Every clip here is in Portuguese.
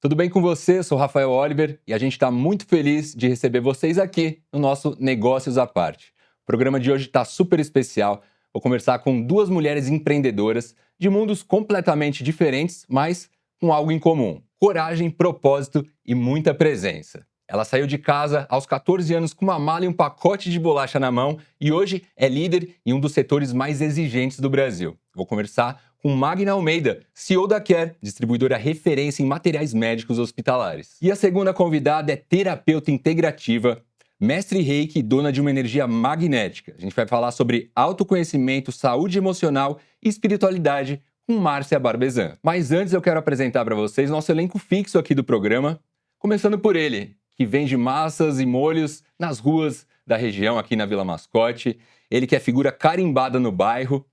Tudo bem com você? Eu sou Rafael Oliver e a gente está muito feliz de receber vocês aqui no nosso Negócios à Parte. O programa de hoje está super especial. Vou conversar com duas mulheres empreendedoras de mundos completamente diferentes, mas com algo em comum: coragem, propósito e muita presença. Ela saiu de casa aos 14 anos com uma mala e um pacote de bolacha na mão e hoje é líder em um dos setores mais exigentes do Brasil. Vou conversar com Magna Almeida, CEO da Care, distribuidora referência em materiais médicos hospitalares. E a segunda convidada é terapeuta integrativa, mestre Reiki e dona de uma energia magnética. A gente vai falar sobre autoconhecimento, saúde emocional e espiritualidade com Márcia Barbezan. Mas antes eu quero apresentar para vocês nosso elenco fixo aqui do programa, começando por ele, que vende massas e molhos nas ruas da região aqui na Vila Mascote. Ele que é figura carimbada no bairro.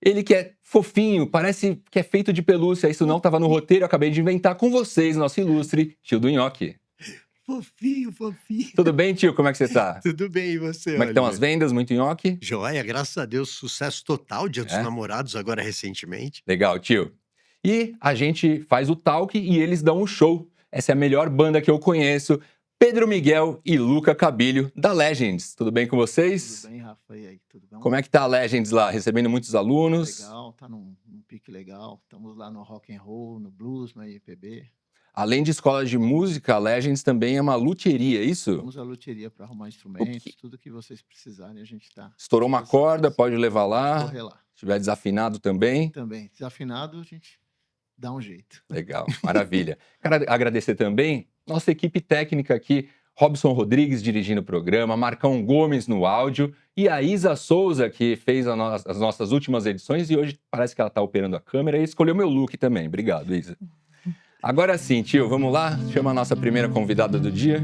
Ele que é fofinho, parece que é feito de pelúcia. Isso não estava no roteiro, eu acabei de inventar com vocês, nosso ilustre tio do Nhoque. Fofinho, fofinho. Tudo bem, tio? Como é que você tá? Tudo bem, e você, Como é que estão as Oliver? vendas? Muito nhoque? Joia, graças a Deus, sucesso total, Dia dos É? Namorados, agora recentemente. Legal, tio. E a gente faz o talk e eles dão um show. Essa é a melhor banda que eu conheço. Pedro Miguel e Luca Cabilho, da Legends. Tudo bem com vocês? Tudo bem, Rafa? E aí, tudo bom? Como é que tá a Legends lá? Recebendo muitos alunos? Legal, tá num pique legal. Estamos lá no rock and roll, no blues, no MPB. Além de escola de música, a Legends também é uma luthieria, é isso? Vamos à luthieria para arrumar instrumentos, tudo que vocês precisarem, a gente tá. Estourou uma corda, pode levar lá. Correr lá. Se estiver desafinado também. Também. Desafinado, a gente dá um jeito. Legal, maravilha. Quero agradecer também nossa equipe técnica aqui, Robson Rodrigues dirigindo o programa, Marcão Gomes no áudio e a Isa Souza, que fez as nossas últimas edições e hoje parece que ela está operando a câmera e escolheu meu look também. Obrigado, Isa. Agora sim, tio, vamos lá? Chama a nossa primeira convidada do dia.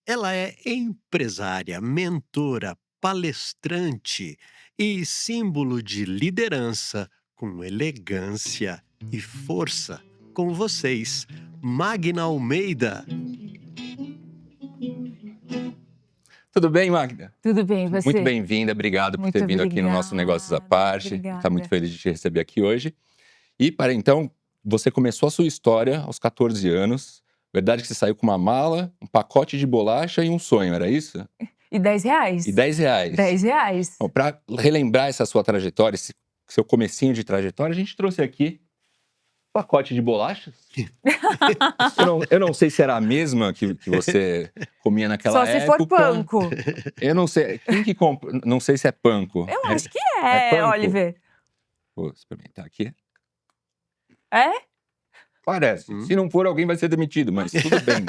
Ela é empresária, mentora, palestrante e símbolo de liderança com elegância e força. Com vocês, Magna Almeida. Tudo bem, Magda? Tudo bem, você? Muito bem-vinda, obrigado por ter Muito vindo aqui no nosso Negócios à Parte. obrigada. Está muito feliz de te receber aqui hoje. E para então, você começou a sua história aos 14 anos. Verdade que você saiu com uma mala, um pacote de bolacha e um sonho, era isso? E R$10. E R$10. R$10. Bom, para relembrar essa sua trajetória, esse seu comecinho de trajetória, a gente trouxe aqui um pacote de bolachas. eu não sei se era a mesma que você comia naquela Só época. se for panko. Eu não sei. Quem que compra? Não sei se é panko. Eu acho que É panko? Oliver. Vou experimentar aqui. É? Parece. Se não for, alguém vai ser demitido, mas tudo bem.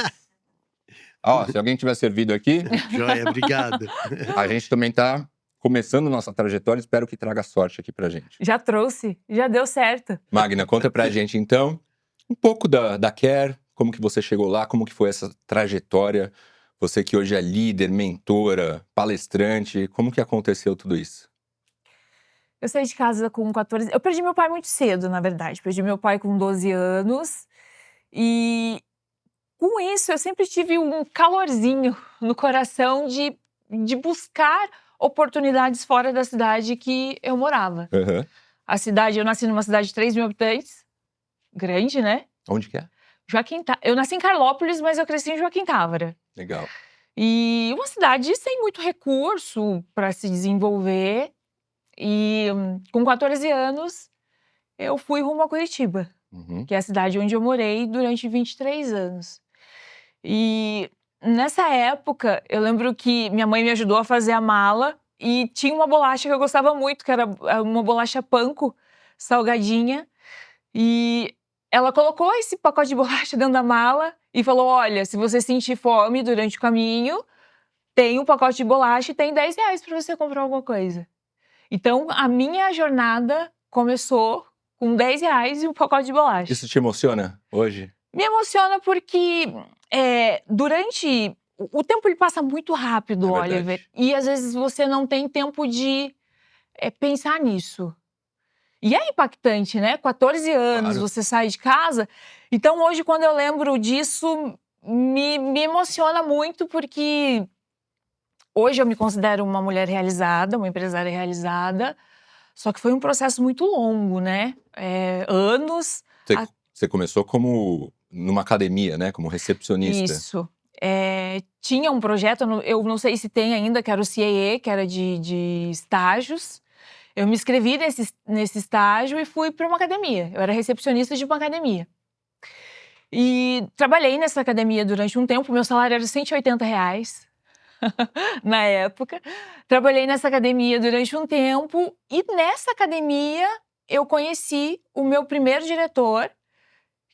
Ó, se alguém tiver servido aqui, Joia, obrigado. a gente também tá começando nossa trajetória. Espero que traga sorte aqui pra gente. Já trouxe. Já deu certo. Magna, conta pra gente então um pouco da Care, como que você chegou lá, como que foi essa trajetória. Você que hoje é líder, mentora, palestrante, como que aconteceu tudo isso? Eu saí de casa com 14... Eu perdi meu pai muito cedo, na verdade. Perdi meu pai com 12 anos. E com isso, eu sempre tive um calorzinho no coração de buscar oportunidades fora da cidade que eu morava. Uhum. A cidade, eu nasci numa cidade de 3 mil habitantes. Grande, né? Onde que é? Eu nasci em Carlópolis, mas eu cresci em Joaquim Távora. Legal. E uma cidade sem muito recurso para se desenvolver. E com 14 anos, eu fui rumo a Curitiba, Uhum. que é a cidade onde eu morei durante 23 anos. E nessa época, eu lembro que minha mãe me ajudou a fazer a mala e tinha uma bolacha que eu gostava muito, que era uma bolacha panko, salgadinha. E ela colocou esse pacote de bolacha dentro da mala e falou: olha, se você sentir fome durante o caminho, tem um pacote de bolacha e tem R$10 para você comprar alguma coisa. Então, a minha jornada começou com R$10 e um pacote de bolacha. Isso te emociona hoje? Me emociona porque durante... O tempo ele passa muito rápido, É verdade. Oliver. E às vezes você não tem tempo de pensar nisso. E é impactante, né? 14 anos, Claro. você sai de casa. Então hoje, quando eu lembro disso, me emociona muito porque hoje eu me considero uma mulher realizada, uma empresária realizada. Só que foi um processo muito longo, né? Anos. Você começou como numa academia, né? Como recepcionista. Isso. Tinha um projeto, eu não sei se tem ainda, que era o CAE, que era de estágios. Eu me inscrevi nesse estágio e fui para uma academia. Eu era recepcionista de uma academia. E trabalhei nessa academia durante um tempo. Meu salário era R$180 na época. Trabalhei nessa academia durante um tempo. E nessa academia eu conheci o meu primeiro diretor,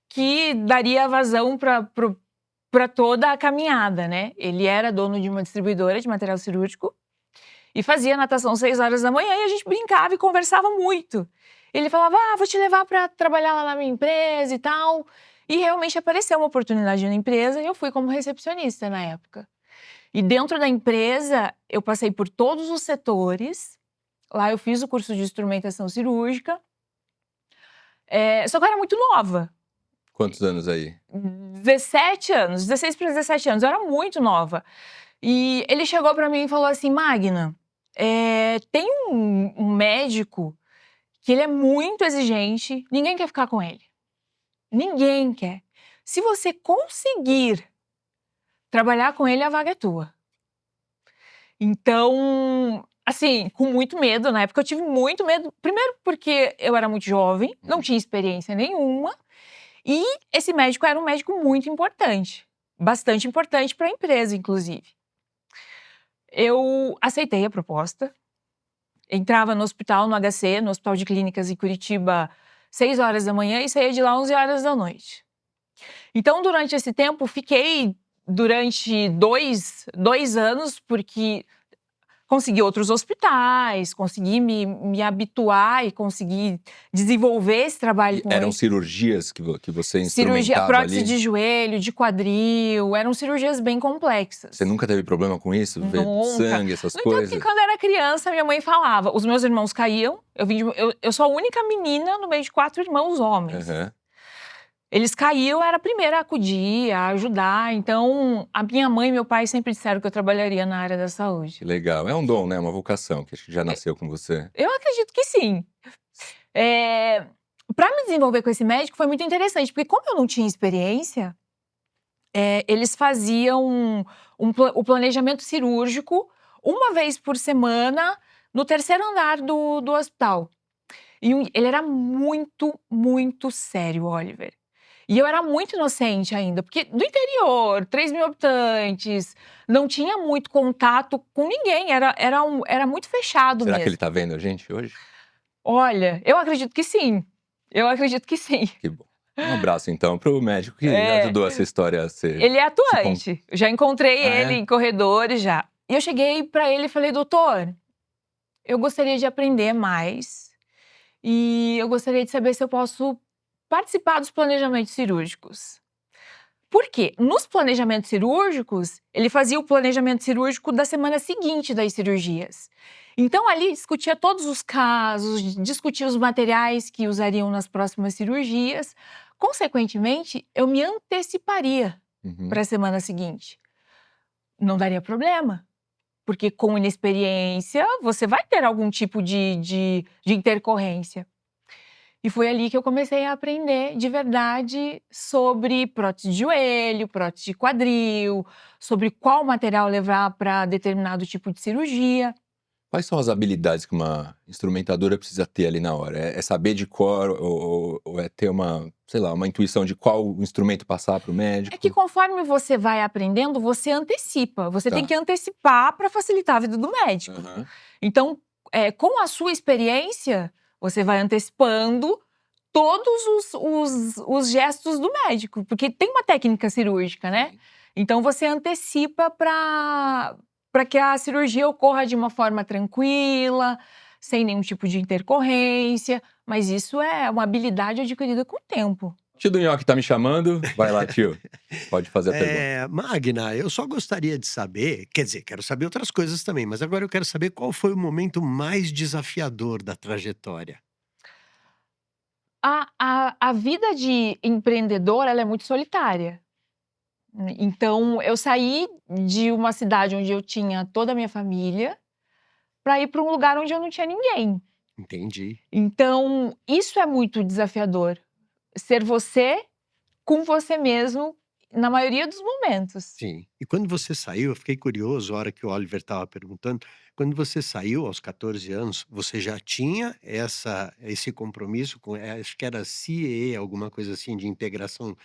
que daria vazão para toda a caminhada, né? Ele era dono de uma distribuidora de material cirúrgico e fazia natação 6 horas da manhã, e a gente brincava e conversava muito. Ele falava, vou te levar para trabalhar lá na minha empresa e tal. E realmente apareceu uma oportunidade na empresa e eu fui como recepcionista na época. E dentro da empresa, eu passei por todos os setores. Lá eu fiz o curso de instrumentação cirúrgica. Só que eu era muito nova. Quantos anos aí? 17 anos, 16 para 17 anos, eu era muito nova. E ele chegou para mim e falou assim, Magna, tem um médico que ele é muito exigente, ninguém quer ficar com ele. Ninguém quer. Se você conseguir trabalhar com ele, a vaga é tua. Então, assim, com muito medo, na época eu tive muito medo. Primeiro porque eu era muito jovem, não tinha experiência nenhuma. E esse médico era um médico muito importante. Bastante importante para a empresa, inclusive. Eu aceitei a proposta. Entrava no hospital, no HC, no Hospital de Clínicas em Curitiba, 6 horas da manhã e saía de lá 11 horas da noite. Então, durante esse tempo, fiquei durante dois anos, porque consegui outros hospitais, consegui me habituar e consegui desenvolver esse trabalho com Eram eles. cirurgias que você Cirurgia, instrumentava prótese ali? de joelho, de quadril, eram cirurgias bem complexas. Você nunca teve problema com isso? Ver Nunca. sangue, essas No entanto, coisas? que quando eu era criança, minha mãe falava, os meus irmãos caíam, eu sou a única menina no meio de 4 irmãos homens. Aham. Eles caíam, eu era a primeira a acudir, a ajudar. Então, a minha mãe e meu pai sempre disseram que eu trabalharia na área da saúde. Que legal. É um dom, né? Uma vocação que acho que já nasceu com você. Eu acredito que sim. Para me desenvolver com esse médico foi muito interessante, porque como eu não tinha experiência, eles faziam o planejamento cirúrgico uma vez por semana no 3º andar do hospital. E ele era muito, muito sério, Oliver. E eu era muito inocente ainda, porque do interior, 3.000 habitantes, não tinha muito contato com ninguém, era muito fechado Será mesmo. que ele tá vendo a gente hoje? Olha, eu acredito que sim. Eu acredito que sim. Que bom. Um abraço, então, pro médico que ajudou essa história a ser... Ele é atuante. Eu já encontrei ele em corredores já. E eu cheguei para ele e falei, doutor, eu gostaria de aprender mais. E eu gostaria de saber se eu posso participar dos planejamentos cirúrgicos. Por quê? Nos planejamentos cirúrgicos, ele fazia o planejamento cirúrgico da semana seguinte das cirurgias. Então, ali discutia todos os casos, discutia os materiais que usariam nas próximas cirurgias. Consequentemente, eu me anteciparia para a semana seguinte. Não daria problema, porque com inexperiência, você vai ter algum tipo de intercorrência. E foi ali que eu comecei a aprender de verdade sobre prótese de joelho, prótese de quadril, sobre qual material levar para determinado tipo de cirurgia. Quais são as habilidades que uma instrumentadora precisa ter ali na hora? É saber de cor ou é ter uma intuição de qual instrumento passar para o médico? É que conforme você vai aprendendo, você antecipa. Você tem Tá. que antecipar para facilitar a vida do médico. Então, com a sua experiência, você vai antecipando todos os gestos do médico. Porque tem uma técnica cirúrgica, né? Então, você antecipa para que a cirurgia ocorra de uma forma tranquila, sem nenhum tipo de intercorrência. Mas isso é uma habilidade adquirida com o tempo. Tio do Nhoque tá me chamando. Vai lá, tio. Pode fazer a pergunta. Magna, eu só gostaria de saber, quer dizer, quero saber outras coisas também, mas agora eu quero saber qual foi o momento mais desafiador da trajetória. A vida de empreendedor, ela é muito solitária. Então, eu saí de uma cidade onde eu tinha toda a minha família para ir para um lugar onde eu não tinha ninguém. Entendi. Então, isso é muito desafiador. Ser você com você mesmo, na maioria dos momentos. Sim. E quando você saiu, eu fiquei curioso, a hora que o Oliver estava perguntando, quando você saiu aos 14 anos, você já tinha esse compromisso com, acho que era CEE, alguma coisa assim, de integração,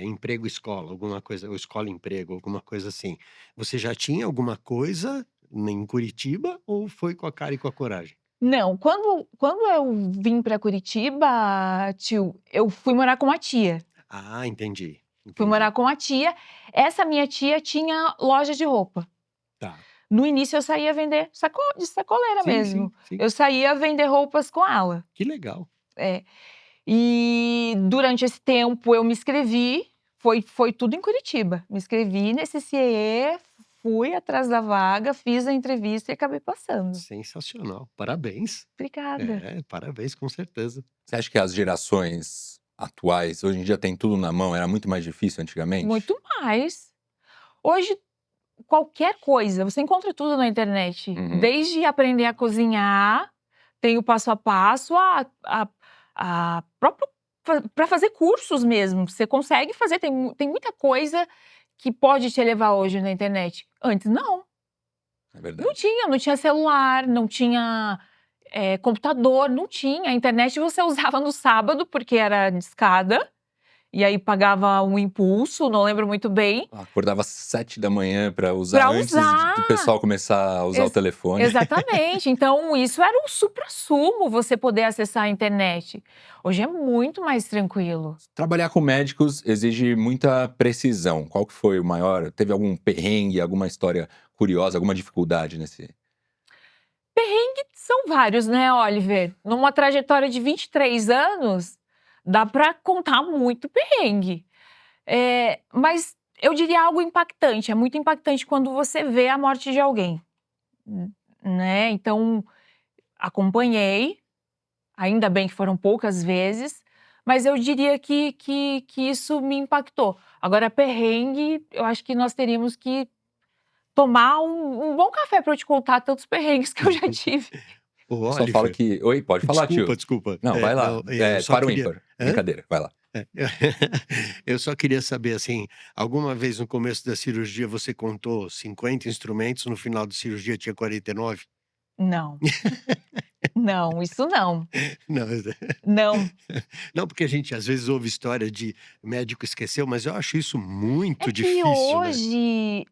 emprego-escola, alguma coisa, ou escola-emprego, alguma coisa assim. Você já tinha alguma coisa em Curitiba ou foi com a cara e com a coragem? Não, quando eu vim para Curitiba, tio, eu fui morar com uma tia. Ah, entendi, Fui entendi. morar com uma tia. Essa minha tia tinha loja de roupa. Tá. No início eu saía vender de sacoleira Sim, mesmo. sim, sim. Eu saía vender roupas com ela. Que legal. É. E durante esse tempo eu me inscrevi, foi tudo em Curitiba. Me inscrevi nesse CIE, fui atrás da vaga, fiz a entrevista e acabei passando. Sensacional. Parabéns. Obrigada. Parabéns, com certeza. Você acha que as gerações atuais, hoje em dia tem tudo na mão, era muito mais difícil antigamente? Muito mais. Hoje, qualquer coisa, você encontra tudo na internet. Uhum. Desde aprender a cozinhar, tem o passo a passo, a próprio para fazer cursos mesmo. Você consegue fazer, tem muita coisa que pode te levar hoje na internet. Antes não, É verdade. não tinha celular, não tinha computador, não tinha. A internet você usava no sábado porque era discada. E aí pagava um impulso, não lembro muito bem. Acordava às 7 da manhã para usar Pra antes usar. do pessoal começar a usar o telefone. Exatamente. Então, isso era um suprassumo, você poder acessar a internet. Hoje é muito mais tranquilo. Trabalhar com médicos exige muita precisão. Qual que foi o maior? Teve algum perrengue, alguma história curiosa, alguma dificuldade nesse? São vários, né, Oliver? Numa trajetória de 23 anos, dá pra contar muito perrengue. Mas eu diria algo impactante. É muito impactante quando você vê a morte de alguém, né? Então, acompanhei. Ainda bem que foram poucas vezes, mas eu diria que isso me impactou. Agora, perrengue, eu acho que nós teríamos que tomar um bom café para eu te contar tantos perrengues que eu já tive. O O pessoal fala Oliver, que. Oi, pode falar, tio. desculpa. Não, vai lá. Não, eu só Para o queria. ímpar. Hã? Brincadeira, vai lá. É. Eu só queria saber, assim, alguma vez no começo da cirurgia você contou 50 instrumentos, no final da cirurgia tinha 49? Não, não, isso não. Não, Não. não, porque a gente às vezes ouve história de médico esqueceu, mas eu acho isso muito É que difícil, né?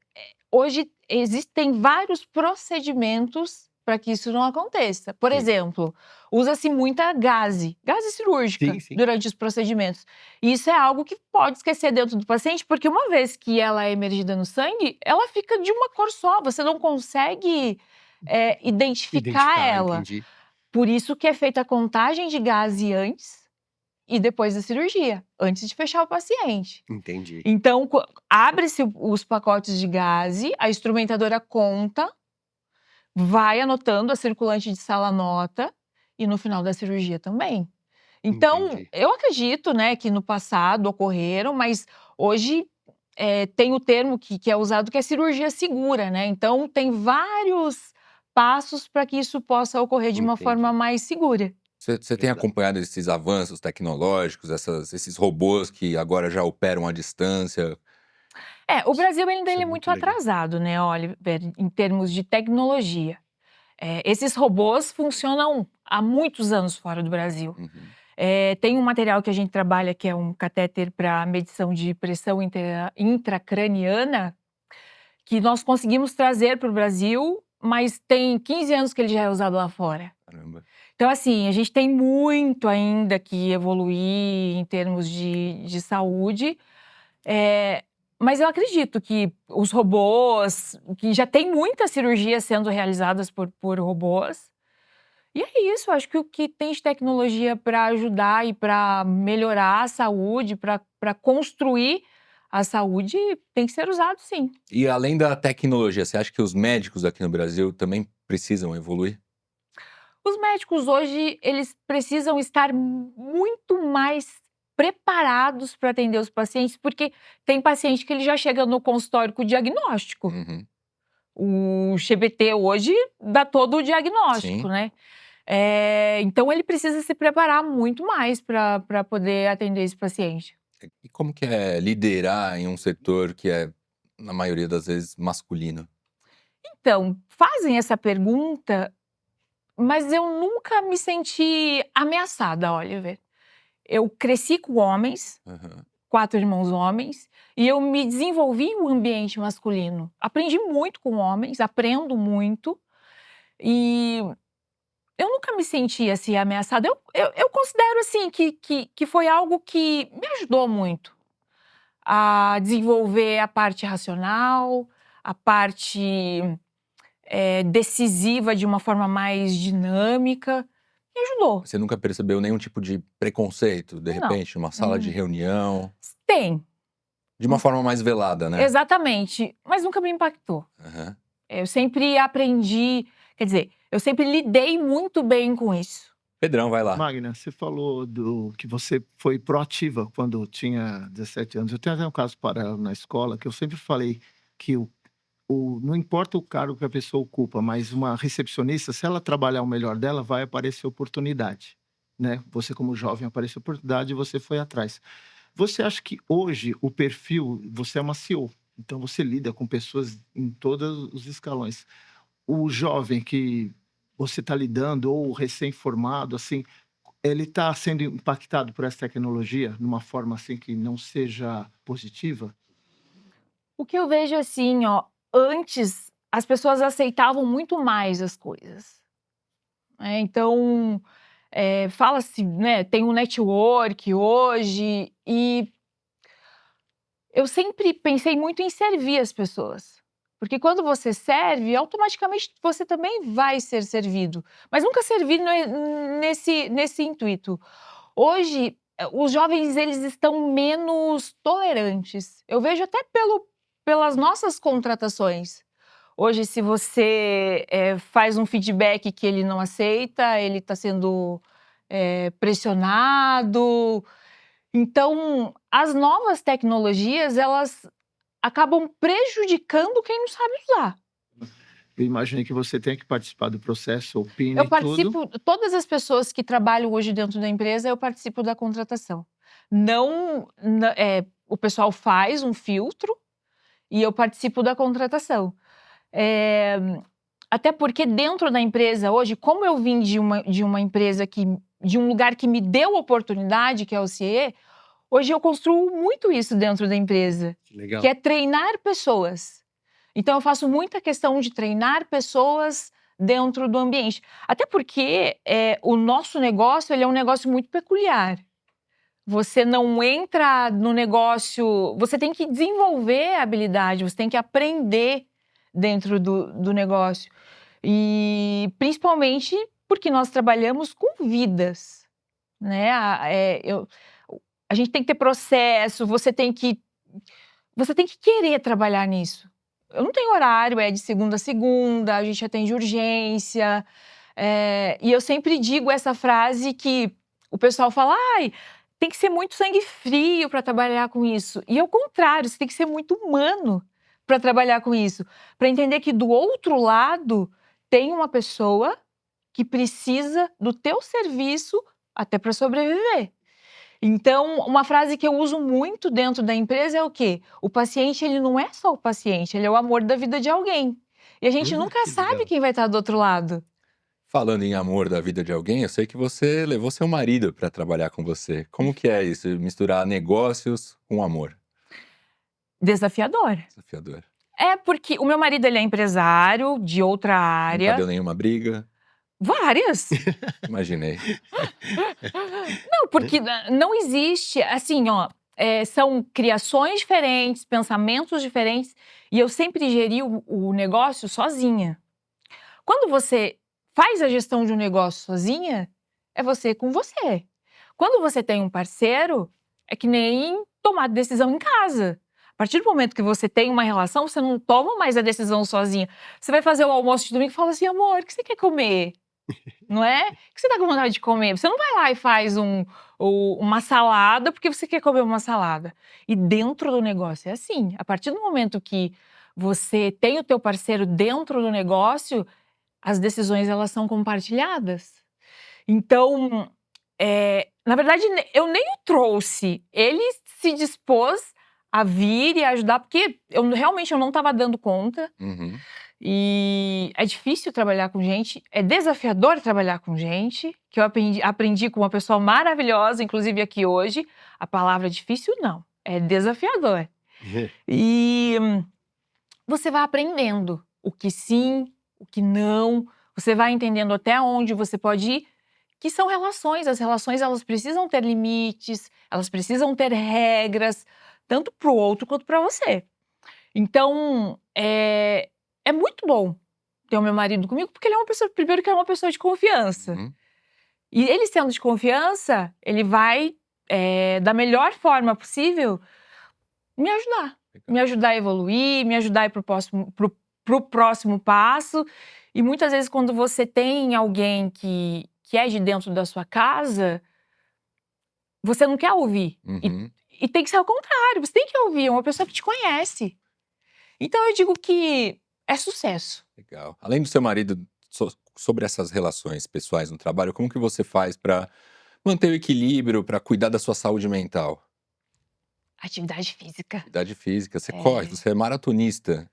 hoje existem vários procedimentos para que isso não aconteça. Por Sim. exemplo, usa-se muita gase cirúrgica Sim, sim. durante os procedimentos. E isso é algo que pode esquecer dentro do paciente, porque uma vez que ela é emergida no sangue, ela fica de uma cor só, você não consegue identificar ela. Entendi. Por isso que é feita a contagem de gase antes e depois da cirurgia, antes de fechar o paciente. Entendi. Então, abre-se os pacotes de gase, a instrumentadora conta, vai anotando, a circulante de sala anota, e no final da cirurgia também. Então, Entendi. eu acredito, né, que no passado ocorreram, mas hoje tem o termo que é usado, que é cirurgia segura, né? Então, tem vários passos para que isso possa ocorrer de uma Entendi. forma mais segura. Você tem Verdade. acompanhado esses avanços tecnológicos, esses robôs que agora já operam à distância? O Brasil ainda Isso ele é é muito muito legal. atrasado, né, Oliver, em termos de tecnologia. Esses robôs funcionam há muitos anos fora do Brasil. Uhum. Tem um material que a gente trabalha, que é um catéter para medição de pressão intracraniana, que nós conseguimos trazer para o Brasil, mas tem 15 anos que ele já é usado lá fora. Caramba. Então, assim, a gente tem muito ainda que evoluir em termos de saúde. Mas eu acredito que os robôs, que já tem muitas cirurgias sendo realizadas por robôs. E é isso, acho que o que tem de tecnologia para ajudar e para melhorar a saúde, para construir a saúde, tem que ser usado, sim. E além da tecnologia, você acha que os médicos aqui no Brasil também precisam evoluir? Os médicos hoje, eles precisam estar muito mais preparados para atender os pacientes, porque tem paciente que ele já chega no consultório com o diagnóstico. Uhum. O CBT hoje dá todo o diagnóstico, Sim. né? Então ele precisa se preparar muito mais para poder atender esse paciente. E como que é liderar em um setor que é, na maioria das vezes, masculino? Então, fazem essa pergunta, mas eu nunca me senti ameaçada, Oliver. Eu cresci com homens, Aham. 4 irmãos homens, e eu me desenvolvi em um ambiente masculino. Aprendi muito com homens, aprendo muito, e eu nunca me senti, assim, ameaçada. Eu considero, assim, que foi algo que me ajudou muito a desenvolver a parte racional, a parte decisiva de uma forma mais dinâmica. Me ajudou. Você nunca percebeu nenhum tipo de preconceito, de Não. repente, numa sala de reunião? Tem, De uma forma mais velada, né? exatamente, mas nunca me impactou. Aham. Eu sempre aprendi, quer dizer, eu sempre lidei muito bem com isso. Pedrão, vai lá. Magna, você falou que você foi proativa quando tinha 17 anos. Eu tenho até um caso paralelo na escola, que eu sempre falei que não importa o cargo que a pessoa ocupa, mas uma recepcionista, se ela trabalhar o melhor dela, vai aparecer oportunidade, né? Você como jovem apareceu oportunidade e você foi atrás. Você acha que hoje o perfil, você é uma CEO, então você lida com pessoas em todos os escalões. O jovem que você está lidando ou o recém-formado, assim, ele está sendo impactado por essa tecnologia numa forma assim que não seja positiva? O que eu vejo assim, ó, antes as pessoas aceitavam muito mais as coisas, né? Então, fala-se, né, tem um network hoje, e eu sempre pensei muito em servir as pessoas. Porque quando você serve, automaticamente você também vai ser servido. Mas nunca servir nesse intuito. Hoje, os jovens, eles estão menos tolerantes. Eu vejo até pelas nossas contratações. Hoje, se você faz um feedback que ele não aceita, ele está sendo pressionado. Então, as novas tecnologias, elas acabam prejudicando quem não sabe usar. Eu imaginei que você tem que participar do processo, opina Eu e tudo. participo, todas as pessoas que trabalham hoje dentro da empresa, eu participo da contratação. Não, o pessoal faz um filtro e eu participo da contratação. Até porque dentro da empresa hoje, como eu vim de uma empresa de um lugar que me deu oportunidade, que é o CIE, hoje eu construo muito isso dentro da empresa, Legal. que é treinar pessoas. Então eu faço muita questão de treinar pessoas dentro do ambiente. Até porque o nosso negócio, ele é um negócio muito peculiar. Você não entra no negócio, você tem que desenvolver a habilidade, você tem que aprender dentro do negócio. E principalmente porque nós trabalhamos com vidas, né? A gente tem que ter processo, você tem que querer trabalhar nisso. Eu não tenho horário, é de segunda a segunda, a gente atende urgência. E eu sempre digo essa frase que o pessoal fala, ai, tem que ser muito sangue frio para trabalhar com isso. E ao contrário, você tem que ser muito humano para trabalhar com isso. Para entender que do outro lado tem uma pessoa que precisa do teu serviço até para sobreviver. Então, uma frase que eu uso muito dentro da empresa é o quê? O paciente, ele não é só o paciente, ele é o amor da vida de alguém. E a gente nunca Que sabe legal. quem vai estar do outro lado. Falando em amor da vida de alguém, eu sei que você levou seu marido para trabalhar com você. Como que é isso, misturar negócios com amor? Desafiador. Desafiador. Porque o meu marido, ele é empresário de outra Nunca área. deu nenhuma briga? Várias. Imaginei. Não, porque não existe, assim, ó, são criações diferentes, pensamentos diferentes, e eu sempre geri o negócio sozinha. Quando você faz a gestão de um negócio sozinha, é você com você. Quando você tem um parceiro, é que nem tomar decisão em casa. A partir do momento que você tem uma relação, você não toma mais a decisão sozinha. Você vai fazer o almoço de domingo e fala assim, amor, o que você quer comer? Não é? O que você tá com vontade de comer? Você não vai lá e faz uma salada porque você quer comer uma salada. E dentro do negócio é assim. A partir do momento que você tem o teu parceiro dentro do negócio, as decisões, elas são compartilhadas. Então, na verdade, eu nem o trouxe. Ele se dispôs a vir e ajudar, porque realmente eu não estava dando conta. Uhum. E é difícil trabalhar com gente, é desafiador trabalhar com gente, que eu aprendi com uma pessoa maravilhosa, inclusive aqui hoje. A palavra difícil não, é desafiador. E você vai aprendendo o que sim, o que não, você vai entendendo até onde você pode ir, que são relações. As relações, elas precisam ter limites, elas precisam ter regras, tanto para o outro quanto para você. Então, é muito bom ter o meu marido comigo, porque ele é uma pessoa, primeiro que é uma pessoa de confiança. Uhum. E ele sendo de confiança, ele vai, da melhor forma possível, me ajudar. Me ajudar a evoluir, me ajudar a ir pro próximo passo. E muitas vezes, quando você tem alguém que é de dentro da sua casa, você não quer ouvir. Uhum. E tem que ser ao contrário, você tem que ouvir, é uma pessoa que te conhece. Então eu digo que é sucesso. Legal. Além do seu marido, sobre essas relações pessoais no trabalho, como que você faz para manter o equilíbrio, para cuidar da sua saúde mental? Atividade física. Atividade física, você corre, você é maratonista.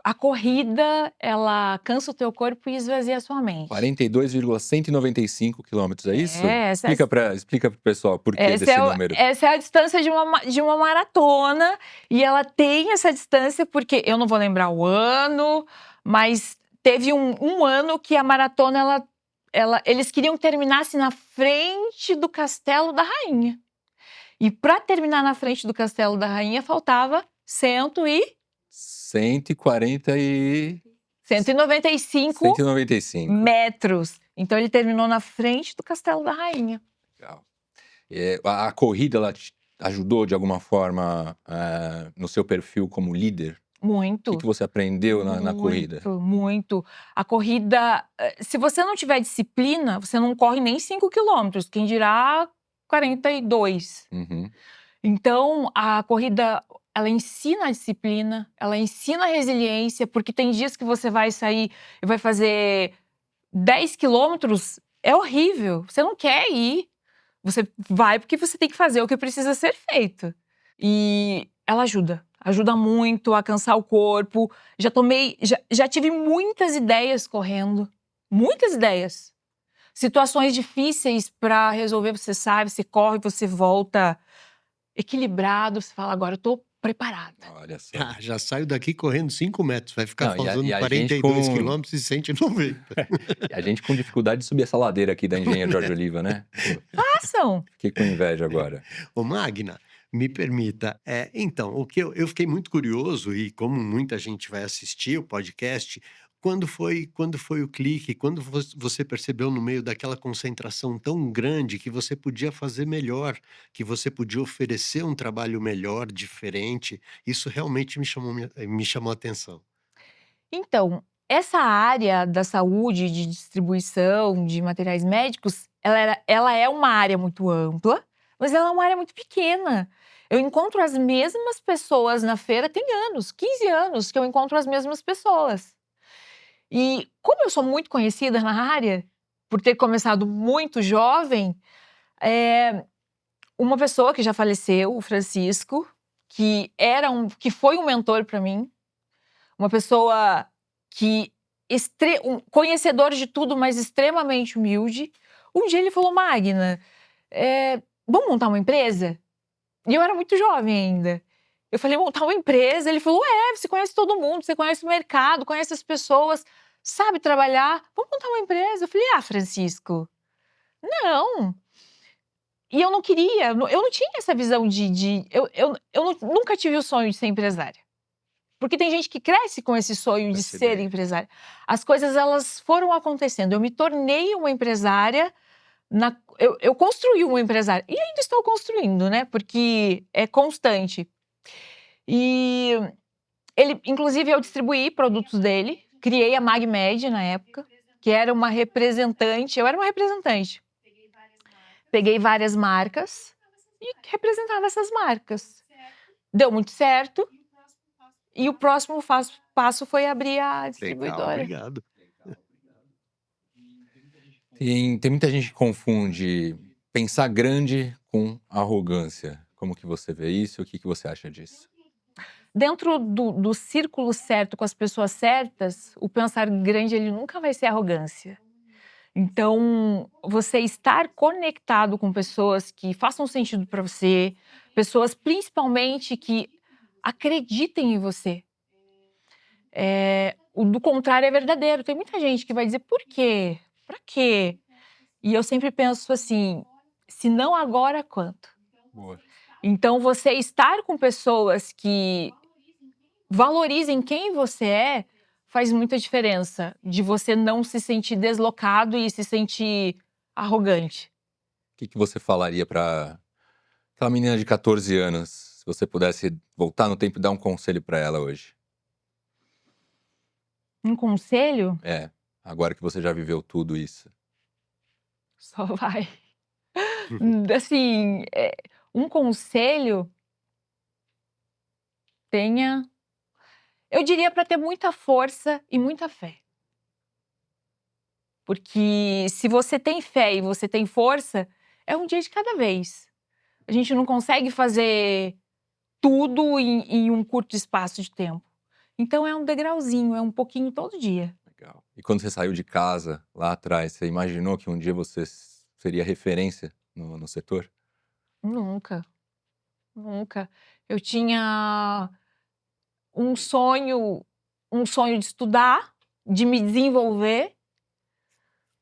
A corrida, ela cansa o teu corpo e esvazia a sua mente. 42,195 quilômetros, é isso? Essa Explica pro pessoal por que desse número. Essa é a distância de uma maratona. E ela tem essa distância porque, eu não vou lembrar o ano, mas teve um ano que a maratona, eles queriam que terminasse na frente do Castelo da Rainha. E para terminar na frente do Castelo da Rainha, faltava 195 metros. Então ele terminou na frente do Castelo da Rainha. Legal. A corrida, ela te ajudou de alguma forma no seu perfil como líder? Muito. O que você aprendeu na corrida? Muito. A corrida, se você não tiver disciplina, você não corre nem 5 quilômetros, quem dirá 42. Uhum. Então, a corrida, ela ensina a disciplina, ela ensina a resiliência, porque tem dias que você vai sair e vai fazer 10 quilômetros, é horrível, você não quer ir. Você vai porque você tem que fazer o que precisa ser feito. E ela ajuda muito a cansar o corpo. Já tive muitas ideias correndo, muitas ideias. Situações difíceis para resolver, você sabe, você corre, você volta equilibrado, você fala, agora eu tô preparada. Olha só. Já saio daqui correndo 5 metros, vai ficar faltando e a 42 gente quilômetros e 190. E a gente com dificuldade de subir essa ladeira aqui da Engenheiro Jorge Oliva, né? Façam! Fiquei com inveja agora. Ô Magna, me permita, então, o que eu fiquei muito curioso, e como muita gente vai assistir o podcast, quando foi o clique, quando você percebeu no meio daquela concentração tão grande que você podia fazer melhor, que você podia oferecer um trabalho melhor, diferente, isso realmente me chamou a atenção. Então, essa área da saúde, de distribuição de materiais médicos, ela é uma área muito ampla, mas ela é uma área muito pequena. Eu encontro as mesmas pessoas na feira, tem anos, 15 anos que eu encontro as mesmas pessoas. E como eu sou muito conhecida na área, por ter começado muito jovem, uma pessoa que já faleceu, o Francisco, que foi um mentor para mim, uma pessoa um conhecedor de tudo, mas extremamente humilde. Um dia ele falou, Magna, vamos montar uma empresa? E eu era muito jovem ainda. Eu falei, montar uma empresa? Ele falou, você conhece todo mundo, você conhece o mercado, conhece as pessoas, sabe trabalhar, vamos montar uma empresa? Eu falei, Francisco, não. E eu não queria, eu não tinha essa visão nunca tive o sonho de ser empresária. Porque tem gente que cresce com esse sonho de ser empresária. As coisas, elas foram acontecendo. Eu me tornei uma empresária, eu construí uma empresária. E ainda estou construindo, né? Porque é constante. E inclusive, eu distribuí produtos dele. Criei a MagMed na época, que era uma representante. Eu era uma representante. Peguei várias marcas e representava essas marcas. Deu muito certo. E o próximo passo foi abrir a distribuidora. Legal, obrigado. Tem muita gente que confunde pensar grande com arrogância. Como que você vê isso? O que você acha disso? Dentro do círculo certo, com as pessoas certas, o pensar grande ele nunca vai ser arrogância. Então, você estar conectado com pessoas que façam sentido para você, pessoas principalmente que acreditem em você. O do contrário é verdadeiro. Tem muita gente que vai dizer, por quê? Pra quê? E eu sempre penso assim, se não agora, quando? Boa. Então, você estar com pessoas que valorizem quem você é, faz muita diferença. De você não se sentir deslocado e se sentir arrogante. O que você falaria para aquela menina de 14 anos, se você pudesse voltar no tempo e dar um conselho para ela hoje? Um conselho? Agora que você já viveu tudo isso. Só vai. Assim, um conselho, tenha... Eu diria para ter muita força e muita fé. Porque se você tem fé e você tem força, é um dia de cada vez. A gente não consegue fazer tudo em um curto espaço de tempo. Então é um degrauzinho, é um pouquinho todo dia. Legal. E quando você saiu de casa, lá atrás, você imaginou que um dia você seria referência no setor? Nunca, nunca. Eu tinha um sonho de estudar, de me desenvolver,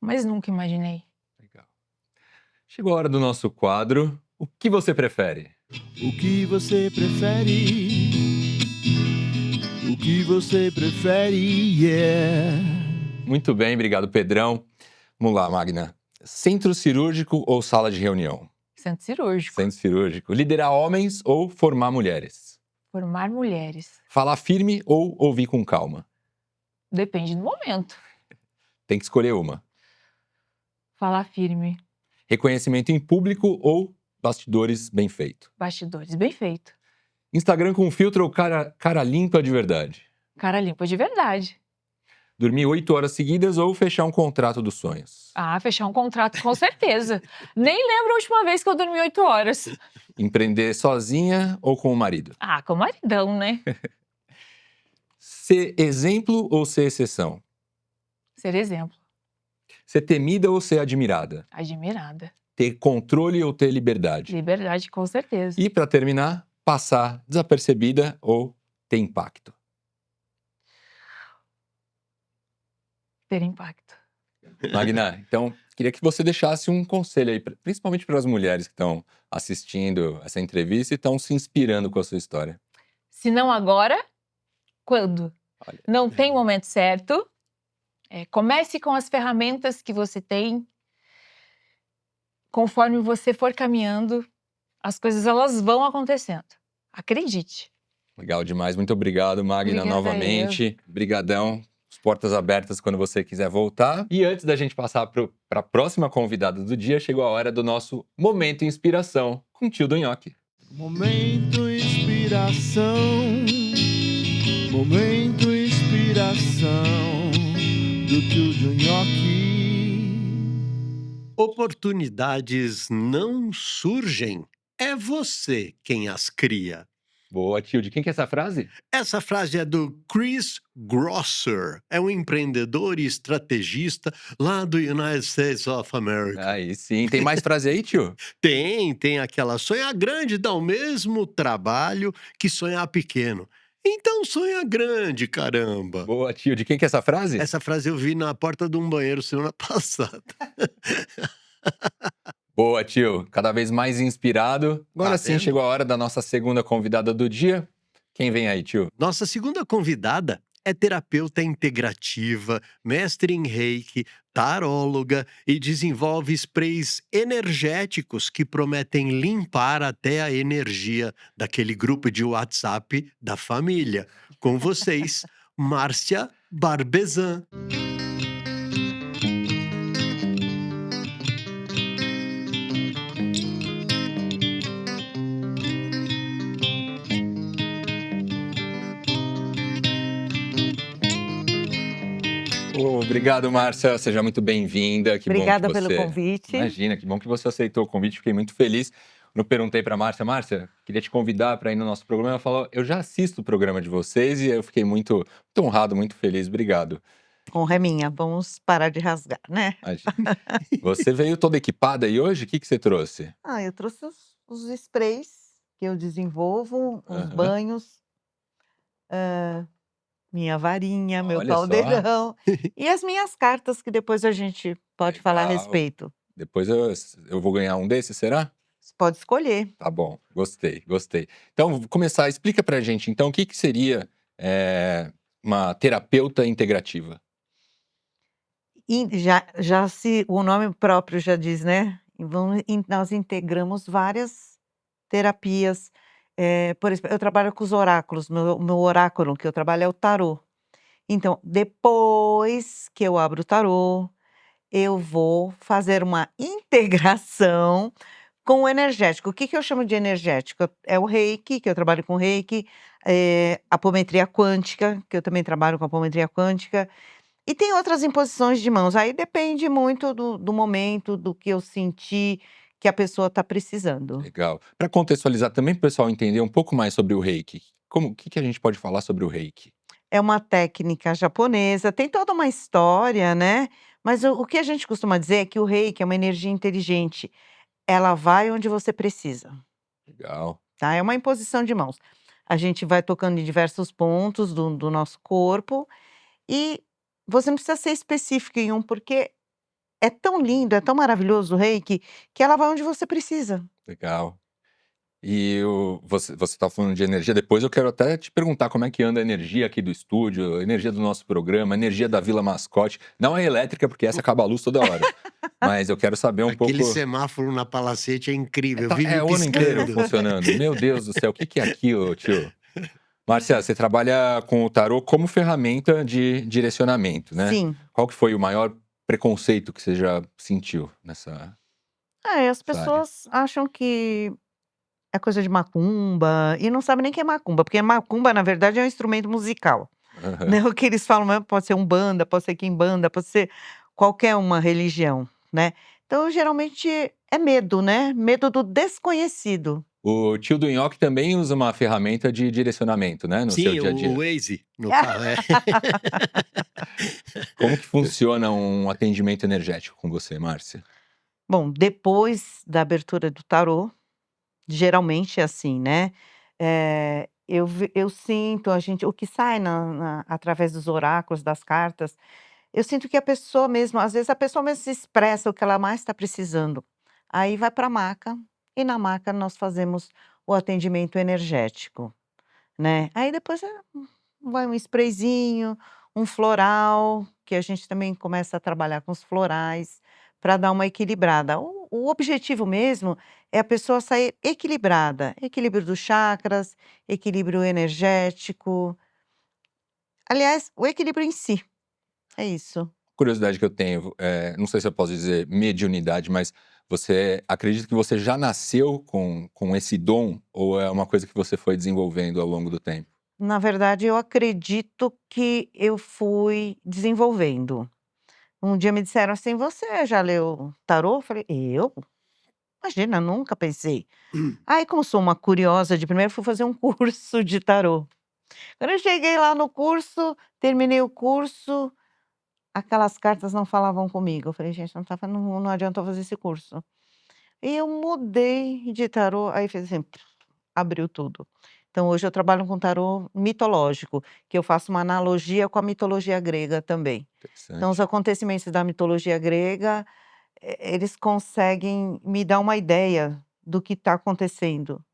mas nunca imaginei. Legal. Chegou a hora do nosso quadro. O que você prefere? O que você prefere? O que você prefere? Yeah. Muito bem, obrigado, Pedrão. Vamos lá, Magna. Centro cirúrgico ou sala de reunião? Centro cirúrgico. Centro cirúrgico. Liderar homens ou formar mulheres? Formar mulheres. Falar firme ou ouvir com calma? Depende do momento. Tem que escolher uma. Falar firme. Reconhecimento em público ou bastidores bem feito? Bastidores, bem feito. Instagram com filtro ou cara limpa de verdade? Cara limpa de verdade. Dormir 8 horas seguidas ou fechar um contrato dos sonhos? Ah, fechar um contrato com certeza. Nem lembro a última vez que eu dormi 8 horas. Empreender sozinha ou com o marido? Ah, com o maridão, né? Ser exemplo ou ser exceção? Ser exemplo. Ser temida ou ser admirada? Admirada. Ter controle ou ter liberdade? Liberdade, com certeza. E para terminar, passar desapercebida ou ter impacto? Ter impacto. Magna, então, queria que você deixasse um conselho aí, principalmente para as mulheres que estão assistindo essa entrevista e estão se inspirando com a sua história. Se não agora, quando? Olha. Não tem momento certo. Comece com as ferramentas que você tem. Conforme você for caminhando, as coisas elas vão acontecendo. Acredite. Legal demais. Muito obrigado, Magna, Obrigada novamente. Obrigadão. As portas abertas quando você quiser voltar. E antes da gente passar para a próxima convidada do dia, chegou a hora do nosso Momento Inspiração com o tio do Nhoque. Momento inspiração. Momento inspiração do tio do Nhoque. Oportunidades não surgem, é você quem as cria. Boa, tio. De quem que é essa frase? Essa frase é do Chris Grosser, é um empreendedor e estrategista lá do United States of America. Aí sim. Tem mais frase aí, tio? Tem aquela sonhar grande dá o mesmo trabalho que sonhar pequeno. Então sonha grande, caramba. Boa, tio. De quem que é essa frase? Essa frase eu vi na porta de um banheiro semana passada. Boa, tio. Cada vez mais inspirado. Agora Tá sim, vendo? chegou a hora da nossa segunda convidada do dia. Quem vem aí, tio? Nossa segunda convidada é terapeuta integrativa, mestre em reiki, taróloga e desenvolve sprays energéticos que prometem limpar até a energia daquele grupo de WhatsApp da família. Com vocês, Márcia Barbezan. Obrigado, Márcia. Seja muito bem-vinda. Que bom que Obrigada pelo você. convite. Imagina, que bom que você aceitou o convite. Fiquei muito feliz. Quando eu perguntei para Márcia, queria te convidar para ir no nosso programa. Ela falou: eu já assisto o programa de vocês e eu fiquei muito honrado, muito feliz. Obrigado. Honra é minha, vamos parar de rasgar, né? Imagina. Você veio toda equipada e hoje o que você trouxe? Eu trouxe os sprays que eu desenvolvo, os Aham. banhos, minha varinha, meu Olha só, caldeirão e as minhas cartas que depois a gente pode falar a legal. respeito. Depois eu vou ganhar um desses, será? Você pode escolher. Tá bom, gostei, gostei. Então, vou começar. Explica pra gente, então, o que seria uma terapeuta integrativa? E já se o nome próprio já diz, né? Nós integramos várias terapias. Por exemplo, eu trabalho com os oráculos. Meu oráculo que eu trabalho é o tarô. Então, depois que eu abro o tarô, eu vou fazer uma integração com o energético. O que eu chamo de energético? É o reiki, que eu trabalho com reiki, apometria quântica, que eu também trabalho com apometria quântica, e tem outras imposições de mãos. Aí depende muito do momento, do que eu senti que a pessoa está precisando. Legal. Para contextualizar também, para o pessoal entender um pouco mais sobre o reiki. O que a gente pode falar sobre o reiki? É uma técnica japonesa, tem toda uma história, né? Mas o que a gente costuma dizer é que o reiki é uma energia inteligente. Ela vai onde você precisa, Legal. tá? É uma imposição de mãos. A gente vai tocando em diversos pontos do nosso corpo e você não precisa ser específico em um, porque é tão lindo, é tão maravilhoso o reiki, que ela vai onde você precisa. Legal. E você está falando de energia. Depois eu quero até te perguntar como é que anda a energia aqui do estúdio, a energia do nosso programa, a energia da Vila Mascote. Não é elétrica, porque essa acaba a luz toda hora. Mas eu quero saber um pouco. Aquele semáforo na Palacete é incrível, vive É o ano inteiro piscando. funcionando. Meu Deus do céu, o que é aquilo, tio? Márcia, você trabalha com o tarô como ferramenta de direcionamento, né? Sim. Qual que foi o maior preconceito que você já sentiu nessa As área? pessoas acham que é coisa de macumba e não sabem nem que é macumba, porque macumba, na verdade, é um instrumento musical. Aham. Né? O que eles falam mesmo pode ser umbanda, pode ser quimbanda, pode ser qualquer uma religião, né? Então, geralmente, é medo, né? Medo do desconhecido. O tio do Nhoque também usa uma ferramenta de direcionamento, né? No seu Sim, dia a dia. o Waze, no carro, Como que funciona um atendimento energético com você, Márcia? Bom, depois da abertura do tarô, geralmente é assim, né? Eu sinto, o que sai através dos oráculos, das cartas, eu sinto que a pessoa mesmo, às vezes a pessoa mesmo se expressa o que ela mais está precisando. Aí vai para a maca, e na maca nós fazemos o atendimento energético, né? Aí depois vai um sprayzinho, um floral, que a gente também começa a trabalhar com os florais, para dar uma equilibrada. O objetivo mesmo é a pessoa sair equilibrada, equilíbrio dos chakras, equilíbrio energético. Aliás, o equilíbrio em si, é isso. Curiosidade que eu tenho, não sei se eu posso dizer mediunidade, mas você acredita que você já nasceu com esse dom ou é uma coisa que você foi desenvolvendo ao longo do tempo? Na verdade, eu acredito que eu fui desenvolvendo. Um dia me disseram assim: "Você já leu tarô?" Eu falei: "Eu? Imagina, nunca pensei." Aí, como sou uma curiosa de primeira, fui fazer um curso de tarô. Quando eu cheguei lá no curso, terminei o curso, aquelas cartas não falavam comigo. Eu falei: "Gente, não adianta eu fazer esse curso." E eu mudei de tarô, aí fez assim, abriu tudo. Então hoje eu trabalho com tarô mitológico, que eu faço uma analogia com a mitologia grega também. Então os Interessante. acontecimentos da mitologia grega, eles conseguem me dar uma ideia do que está acontecendo.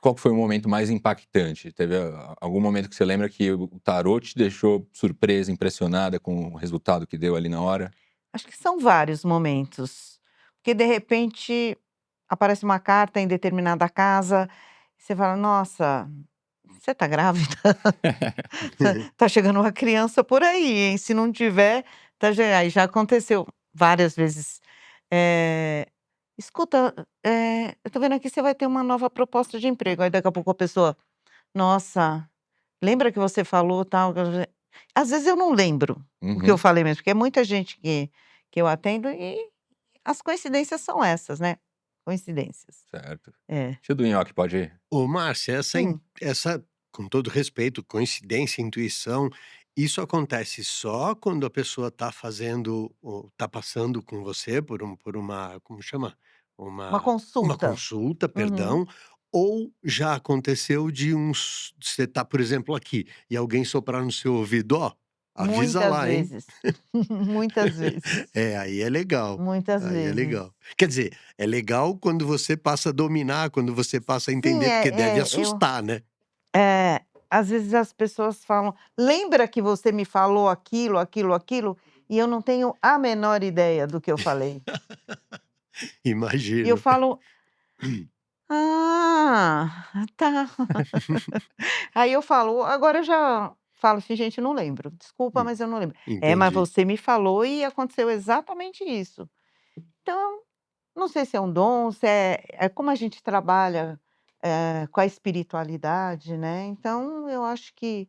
Qual que foi o momento mais impactante? Teve algum momento que você lembra que o tarô te deixou surpresa, impressionada com o resultado que deu ali na hora? Acho que são vários momentos, porque de repente aparece uma carta em determinada casa, e você fala: "Nossa, você tá grávida? Tá chegando uma criança por aí, hein, se não tiver, aí já aconteceu várias vezes. Escuta, eu tô vendo aqui, você vai ter uma nova proposta de emprego." Aí daqui a pouco a pessoa: "Nossa, lembra que você falou tal?" Às vezes eu não lembro o que eu Uhum, falei mesmo, porque é muita gente que eu atendo e as coincidências são essas, né? Coincidências. certo. É. Tio do Nhoque, pode ir. Ô, Márcia, Hum. essa, com todo respeito, coincidência, intuição, isso acontece só quando a pessoa está fazendo, ou está passando com você por uma, como chama? Uma Uma consulta. consulta, Uhum. perdão, ou já aconteceu de você tá, por exemplo, aqui, e alguém soprar no seu ouvido, ó, avisa Muitas lá, hein? vezes. Muitas vezes. É, aí é legal. Muitas Aí é vezes. legal. Quer dizer, é legal quando você passa a dominar, quando você passa a Sim, entender, porque deve assustar, né? é, às vezes as pessoas falam: "Lembra que você me falou aquilo, aquilo, aquilo?" E eu não tenho a menor ideia do que eu falei. E eu Imagino. falo: "Ah, tá". Aí eu falo agora eu já falo assim: "Gente, não lembro. Desculpa, En mas eu não lembro". "É, mas entendi. você me falou e aconteceu exatamente isso". Então, não sei se é um dom, se é como a gente trabalha, com a espiritualidade, né, então eu acho que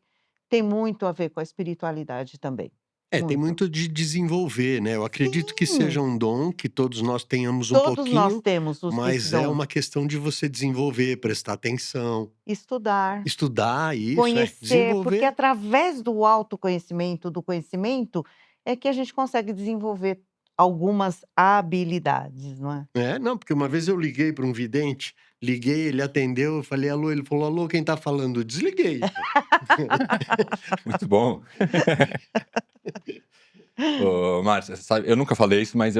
tem muito a ver com a espiritualidade também, É, tem muito. muito de desenvolver, né, eu acredito que seja Sim, um dom, que todos nós tenhamos um todos nós pouquinho, temos esse mas é dom. uma questão de você desenvolver, prestar atenção, Estudar, estudar, isso, conhecer, porque desenvolver. através do autoconhecimento, do conhecimento, é que a gente consegue desenvolver algumas habilidades, não é? É, não, porque uma vez eu liguei para um vidente, liguei, ele atendeu, eu falei: "Alô", ele falou: "Alô, quem tá falando?" Desliguei. Muito bom. Ô, Márcia, você sabe, eu nunca falei isso, mas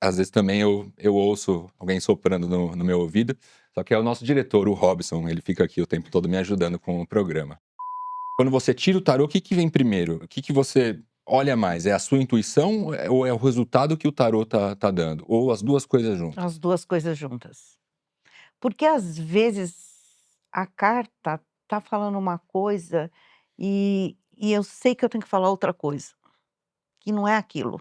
às vezes também eu ouço alguém soprando no meu ouvido. Só que é o nosso diretor, o Robson, ele fica aqui o tempo todo me ajudando com o programa. Quando você tira o tarô, o que que vem primeiro? O que que você olha mais? É a sua intuição ou é o resultado que o tarô tá dando? Ou as duas coisas juntas? As 2 coisas juntas. Porque às vezes a carta tá falando uma coisa e eu sei que eu tenho que falar outra coisa, que não é aquilo.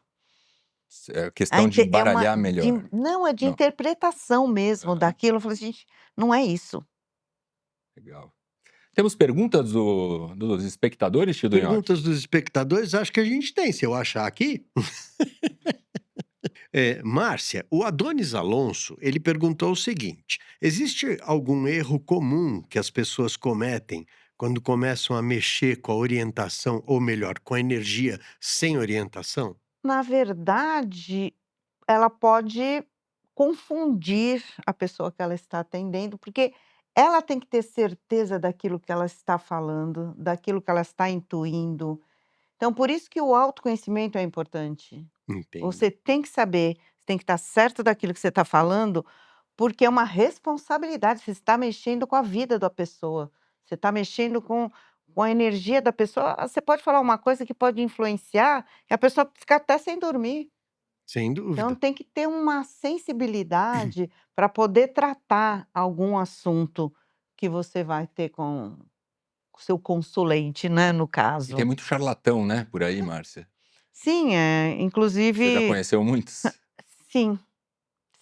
É A questão de inte é uma baralhar melhor. não, é de Não. interpretação mesmo Aham, daquilo, eu falei assim: "Gente, não é isso". legal. Temos perguntas dos espectadores, tio do Nhoque? Perguntas dos espectadores, acho que a gente tem, se eu achar aqui. Márcia, o Adonis Alonso, ele perguntou o seguinte: existe algum erro comum que as pessoas cometem quando começam a mexer com a orientação, ou melhor, com a energia sem orientação? Na verdade, ela pode confundir a pessoa que ela está atendendo, porque ela tem que ter certeza daquilo que ela está falando, daquilo que ela está intuindo. Então, por isso que o autoconhecimento é importante. Entendo. Você tem que saber, você tem que estar certo daquilo que você está falando, porque é uma responsabilidade, você está mexendo com a vida da pessoa, você está mexendo com a energia da pessoa. Você pode falar uma coisa que pode influenciar e a pessoa ficar até sem dormir. Sem Então dúvida. tem que ter uma sensibilidade para poder tratar algum assunto que você vai ter com o seu consulente, né, no E tem caso. muito charlatão, né, por aí, Márcia? Sim, Você já inclusive conheceu muitos? sim,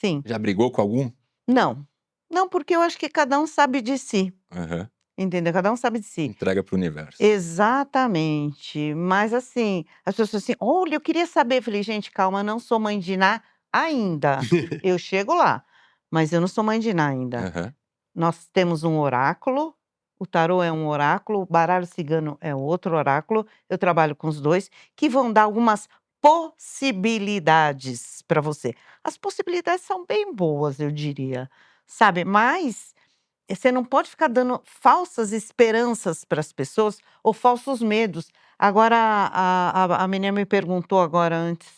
sim. Já brigou com algum? Não, não, porque eu acho que cada um sabe de si, Aham. entendeu? Cada um sabe de si. Entrega para o universo. Exatamente, mas assim, as pessoas assim: "Olha, eu queria saber", eu falei: "Gente, calma, não sou mãe de Ná ainda, eu chego lá, mas eu não sou mãe de Ná ainda". Aham. Nós temos um oráculo, o tarô é um oráculo, o baralho cigano é outro oráculo, eu trabalho com os 2, que vão dar algumas possibilidades para você. As possibilidades são bem boas, eu diria, sabe, mas você não pode ficar dando falsas esperanças para as pessoas ou falsos medos. Agora a menina me perguntou agora antes,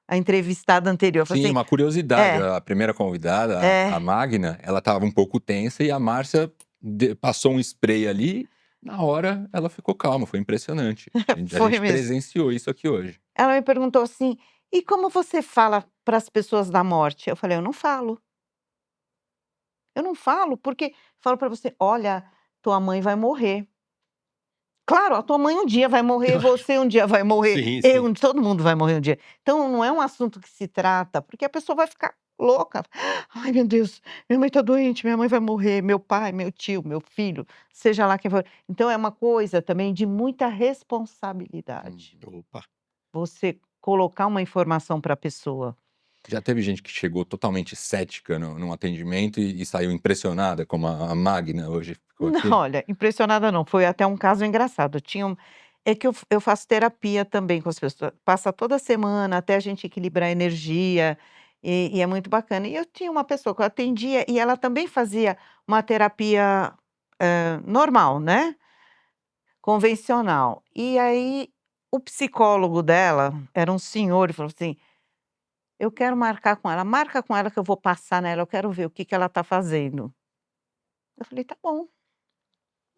a entrevistada anterior, eu falei Sim, assim uma curiosidade, é, a primeira convidada, a é, Magna, ela estava um pouco tensa e a Márcia passou um spray ali, na hora ela ficou calma, foi impressionante. A foi gente mesmo. presenciou isso aqui hoje. Ela me perguntou assim: "E como você fala para as pessoas da morte?" Eu falei: "Eu não falo. Eu não falo, porque falo para você: 'Olha, tua mãe vai morrer'. Claro, a tua mãe um dia vai morrer, Claro. você um dia vai morrer, Sim, sim. todo mundo vai morrer um dia. Então não é um assunto que se trata, porque a pessoa vai ficar louca. Ai, meu Deus, minha mãe tá doente, minha mãe vai morrer, meu pai, meu tio, meu filho, seja lá quem for. Então é uma coisa também de muita responsabilidade. Opa. Você colocar uma informação para a pessoa. Já teve gente que chegou totalmente cética num atendimento e saiu impressionada, como a Magna hoje ficou Não, aqui? olha, impressionada não, foi até um caso engraçado. É que eu faço terapia também com as pessoas, passa toda semana até a gente equilibrar a energia, e é muito bacana. E eu tinha uma pessoa que eu atendia e ela também fazia uma terapia, normal, né, convencional. E aí o psicólogo dela era um senhor e falou assim: "Eu quero marcar com ela, marca com ela que eu vou passar nela, eu quero ver o que que ela tá fazendo". Eu falei: "Tá bom".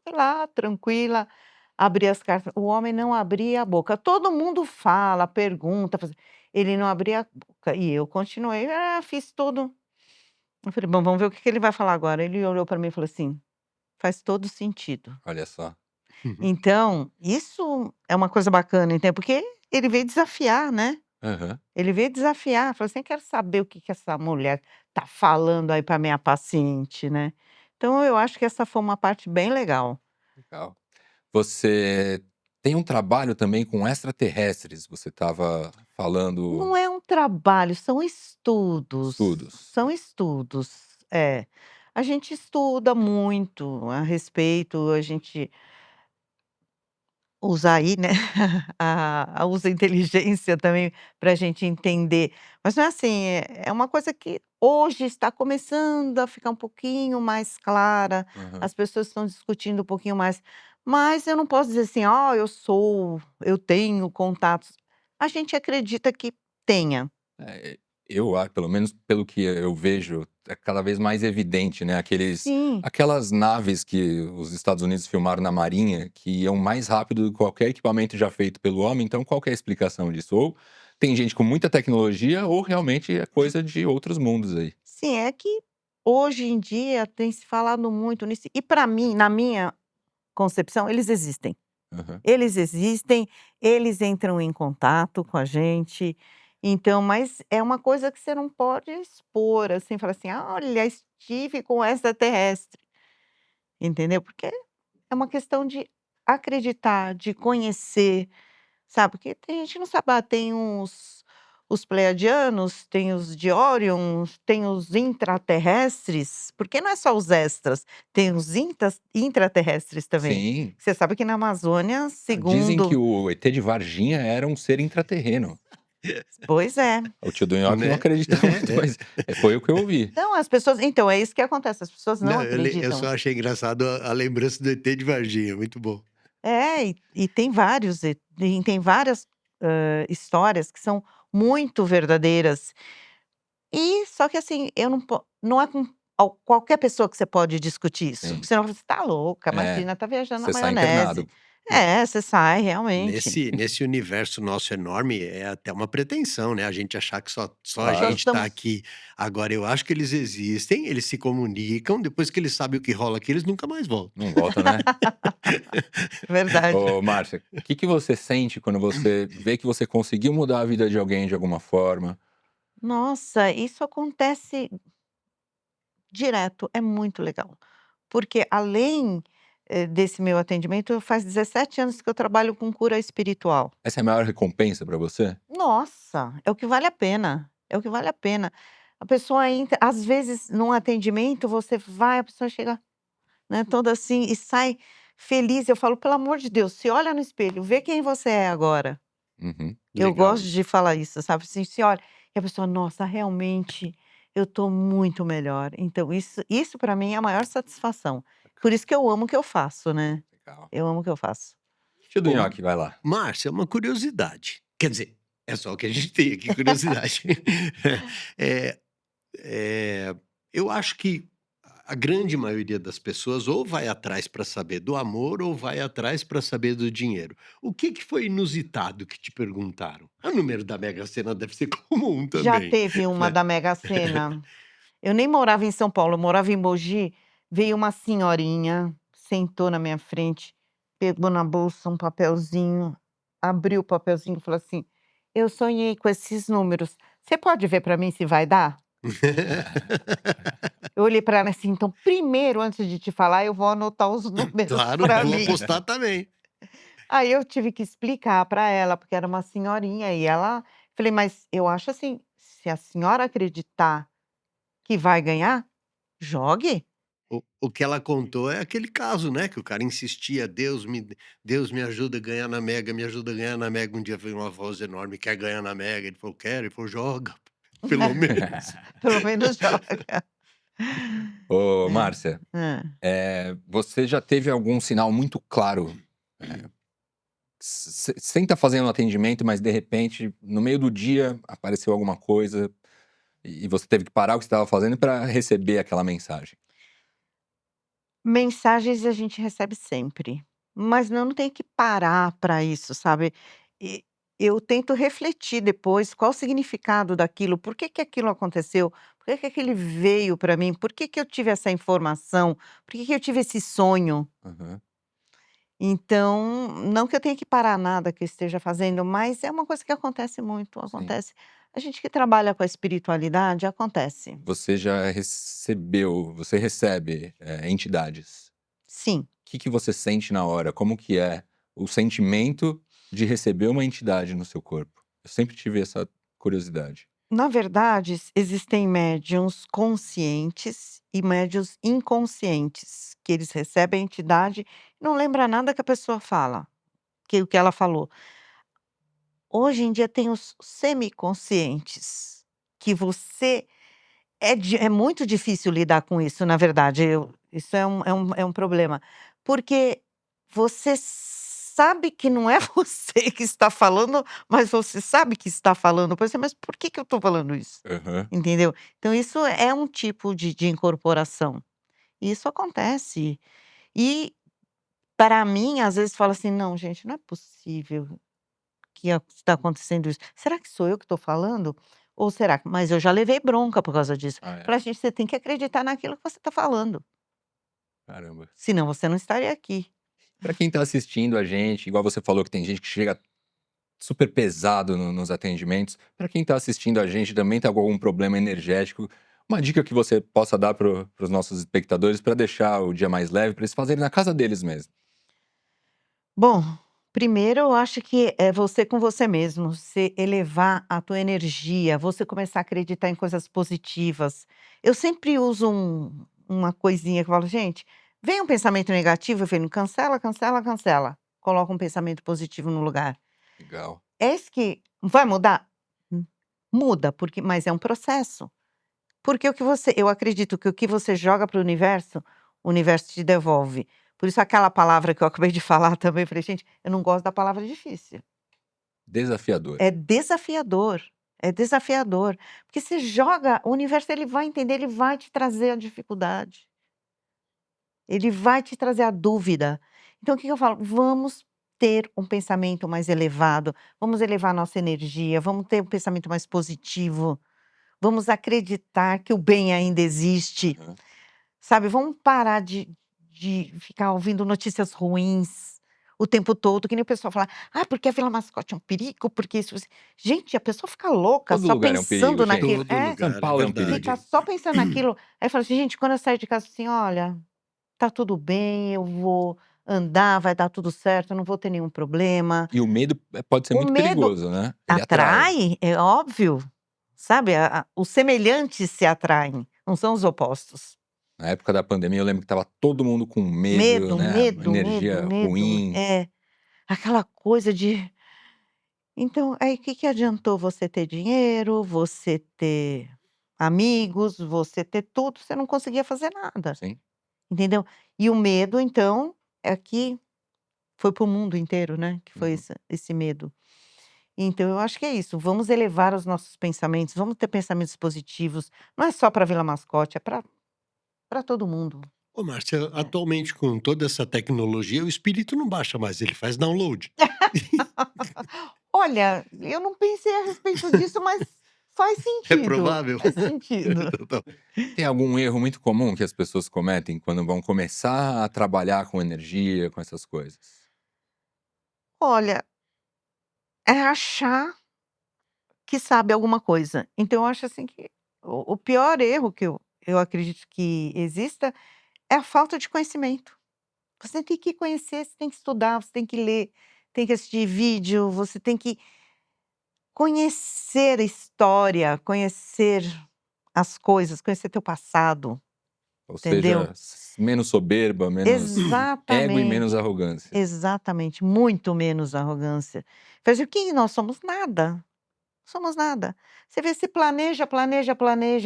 Fui lá, tranquila, abri as cartas. O homem não abria a boca. Todo mundo fala, pergunta, ele não abria a boca. E eu continuei, fiz tudo. Eu falei: "Bom, vamos ver o que que ele vai falar agora". Ele olhou para mim e falou assim: "Faz todo sentido". Olha só. Então, isso é uma coisa bacana, entendeu? Porque ele veio desafiar, né? Aham. Ele veio desafiar, falou assim: "Eu quero saber o que que essa mulher tá falando aí para minha paciente, né?". Então eu acho que essa foi uma parte bem legal. Legal. Você tem um trabalho também com extraterrestres, você estava falando Não é um trabalho, são estudos, estudos. são estudos. É. A gente estuda muito a respeito, a gente usa aí, né, usa a inteligência também para a gente entender. Mas não é assim, é uma coisa que hoje está começando a ficar um pouquinho mais clara, Aham. as pessoas estão discutindo um pouquinho mais, mas eu não posso dizer assim: "Ó, eu tenho contatos". A gente acredita que tenha. É, pelo menos pelo que eu vejo, é cada vez mais evidente, né, Sim. aquelas naves que os Estados Unidos filmaram na Marinha, que iam mais rápido do que qualquer equipamento já feito pelo homem, então qual que é a explicação disso? Ou tem gente com muita tecnologia ou realmente é coisa de outros mundos aí. Sim, é que hoje em dia tem se falado muito nisso e para mim, na minha concepção, eles existem. Aham. Eles existem, eles entram em contato com a gente, então mas é uma coisa que você não pode expor, assim, falar assim: "Olha, estive com extraterrestre", entendeu? Porque é uma questão de acreditar, de conhecer, sabe, porque tem gente que não sabe, tem os pleiadianos, tem os de Órion, tem os intraterrestres, porque não é só os extras, tem os intraterrestres também. Sim. Você sabe que na Amazônia, Dizem que segundo o ET de Varginha era um ser intraterreno. pois é. O tio do Nhoque não Né? acredita muito, mas foi o que eu ouvi. Não, as pessoas então, é isso que acontece, as pessoas não Não, eu acreditam. só achei engraçado a lembrança do ET de Varginha, muito bom. É, e tem vários e tem várias, histórias que são muito verdadeiras. E só que assim, eu não é com qualquer pessoa que você pode discutir isso, Sim. porque senão você tá louca, É, imagina, tá viajando na você sai maionese. internado. É, você sai realmente. Nesse universo nosso enorme, é até uma pretensão, né, a gente achar que só a Só Claro. gente tá estamos aqui. Agora eu acho que eles existem, eles se comunicam, depois que eles sabem o que rola aqui, eles nunca mais voltam. Não volta, né? verdade. Ô, Márcia, o que que você sente quando você vê que você conseguiu mudar a vida de alguém de alguma forma? Nossa, isso acontece direto, é muito legal. Porque além, desse meu atendimento, faz 17 anos que eu trabalho com cura espiritual. Essa é a maior recompensa pra você? Nossa, é o que vale a pena, é o que vale a pena. A pessoa entra às vezes num atendimento você vai, a pessoa chega, né, toda assim e sai feliz, eu falo: "Pelo amor de Deus, se olha no espelho, vê quem você é agora". Uhum. Eu Legal gosto isso. de falar isso, sabe, assim, se olha e a pessoa: "Nossa, realmente eu tô muito melhor". Então isso para mim é a maior satisfação. Por isso que eu amo o que eu faço, né. Legal. Eu amo o que eu faço. Tio do Ô, Nhoque, vai lá. Márcia, uma curiosidade, quer dizer, é só o que a gente tem aqui, curiosidade. Eh Eh, eu acho que a grande maioria das pessoas ou vai atrás para saber do amor ou vai atrás para saber do dinheiro. O que que foi inusitado que te perguntaram? O número da Mega Sena deve ser comum Já também, teve uma né? da Mega Sena. Eu nem morava em São Paulo, eu morava em Mogi, veio uma senhorinha, sentou na minha frente, pegou na bolsa um papelzinho, abriu o papelzinho e falou assim: "Eu sonhei com esses números, você pode ver para mim se vai dar?". Eu olhei para ela assim, então primeiro, antes de te falar, eu vou anotar os números Claro, para vou mim. apostar também. Aí eu tive que explicar para ela, porque era uma senhorinha e ela falei: "Mas eu acho assim, se a senhora acreditar que vai ganhar, jogue". O que ela contou é aquele caso, né, que o cara insistia: Deus me ajuda a ganhar na Mega, me ajuda a ganhar na Mega". Um dia veio uma voz enorme: "Quer ganhar na Mega?". Ele falou: "Quero". Ele falou: "Joga, pelo menos". Pelo menos joga. Ô, É. Márcia, Hã. você já teve algum sinal muito claro? Sem estar fazendo um atendimento, mas de repente, no meio do dia, apareceu alguma coisa e você teve que parar o que você estava fazendo para receber aquela mensagem? Mensagens a gente recebe sempre, mas não tem que parar para isso, sabe. E eu tento refletir depois qual o significado daquilo, por que que aquilo aconteceu, por que que aquele veio para mim, por que que eu tive essa informação, por que que eu tive esse sonho. Aham, Então, não que eu tenha que parar nada que eu esteja fazendo, mas é uma coisa que acontece muito, sim. acontece. A gente que trabalha com a espiritualidade, acontece. Você recebe, entidades. Sim. Que você sente na hora? Como que é o sentimento de receber uma entidade no seu corpo? Eu sempre tive essa curiosidade. Na verdade, existem médiuns conscientes e médiuns inconscientes, que eles recebem a entidade e não lembra nada que a pessoa fala, que o que ela falou. Hoje em dia tem os semiconscientes, que você é muito difícil lidar com isso, na verdade, isso é um problema, porque você sabe que não é você que está falando, mas você sabe que está falando, por exemplo, "Mas por que que eu estou falando isso?", Aham. entendeu? Então isso é um tipo de incorporação, e isso acontece. E, para mim, às vezes fala assim: "Não, gente, não é possível que está acontecendo isso. Será que sou eu que estou falando? Ou será que", mas eu já levei bronca por causa disso. Ah, é? Falei: "Gente, você tem que acreditar naquilo que você está falando, Caramba. senão você não estaria aqui". Pra quem tá assistindo a gente, igual você falou que tem gente que chega super pesado nos atendimentos, pra quem tá assistindo a gente também tá com algum problema energético, uma dica que você possa dar para os nossos espectadores pra deixar o dia mais leve, pra eles fazerem na casa deles mesmo? Bom, primeiro eu acho que é você com você mesmo, você elevar a tua energia, você começar a acreditar em coisas positivas. Eu sempre uso uma coisinha que eu falo: "Gente, vem um pensamento negativo", eu falo: "Cancela, cancela, cancela". Coloca um pensamento positivo no lugar. Legal. É isso que vai mudar? Hum, muda, porque mas é um processo. Porque eu acredito que o que você joga para o universo te devolve. Por isso aquela palavra que eu acabei de falar também, eu falei: "Gente, eu não gosto da palavra difícil". Desafiador. É desafiador, é desafiador. Porque você joga, o universo ele vai entender, ele vai te trazer a dificuldade. Ele vai te trazer a dúvida. Então o que que eu falo? Vamos ter um pensamento mais elevado, vamos elevar nossa energia, vamos ter um pensamento mais positivo, vamos acreditar que o bem ainda existe, Aham. sabe? Vamos parar de ficar ouvindo notícias ruins o tempo todo, que nem o pessoal fala: "Ah, porque a Vila Mascote é um perigo, porque isso". Gente, a pessoa fica louca Todo só lugar é um perigo, pensando gente. naquilo. Todo É, São lugar, é Paulo é um perigo. fica verdade. só pensando naquilo. Aí fala assim: "Gente, quando eu saio de casa, assim, olha, tá tudo bem, eu vou andar, vai dar tudo certo, eu não vou ter nenhum problema". E o medo, pode ser O muito medo perigoso, né. Ele atrai. atrai, é óbvio, sabe, os semelhantes se atraem, não são os opostos. Na época da pandemia, eu lembro que estava todo mundo com medo, Medo, né, medo, medo, energia medo, ruim. é, aquela coisa de então, aí o que que adiantou você ter dinheiro, você ter amigos, você ter tudo, você não conseguia fazer nada, Sim. entendeu? E o medo então, é que foi para o mundo inteiro, né, que foi Uhum. esse medo. Então eu acho que é isso, vamos elevar os nossos pensamentos, vamos ter pensamentos positivos, não é só para Vila Mascote, é para todo mundo. Ô, Márcia, É. atualmente com toda essa tecnologia, o espírito não baixa mais, ele faz download. Olha, eu não pensei a respeito disso, mas faz É sentido, provável? faz sentido. Então tá. Tem algum erro muito comum que as pessoas cometem quando vão começar a trabalhar com energia, com essas coisas? Olha, é achar que sabe alguma coisa. Então eu acho assim que o pior erro que eu acredito que exista é a falta de conhecimento. Você tem que conhecer, você tem que estudar, você tem que ler, tem que assistir vídeo, você tem que conhecer a história, conhecer as coisas, conhecer teu passado, Ou entendeu? seja, menos soberba, menos ego e menos Exatamente, arrogância. exatamente, muito menos arrogância. Fazer o que nós somos nada, somos nada. Você vê, se planeja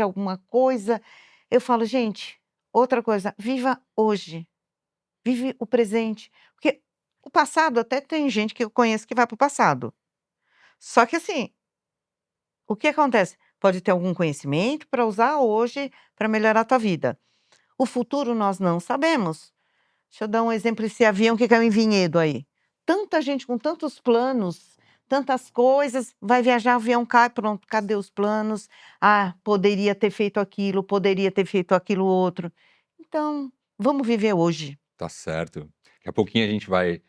alguma coisa. Eu falo, gente, outra coisa, viva hoje, vive o presente. Porque o passado, até tem gente que eu conheço que vai para o passado. Só que assim, o que acontece? Pode ter algum conhecimento para usar hoje para melhorar a tua vida. O futuro nós não sabemos. Deixa eu dar um exemplo, esse avião que caiu em Vinhedo aí. Tanta gente com tantos planos, tantas coisas, vai viajar, o avião cai, pronto, cadê os planos? Ah, poderia ter feito aquilo outro. Então, vamos viver hoje. Tá certo. Daqui a pouquinho a gente vai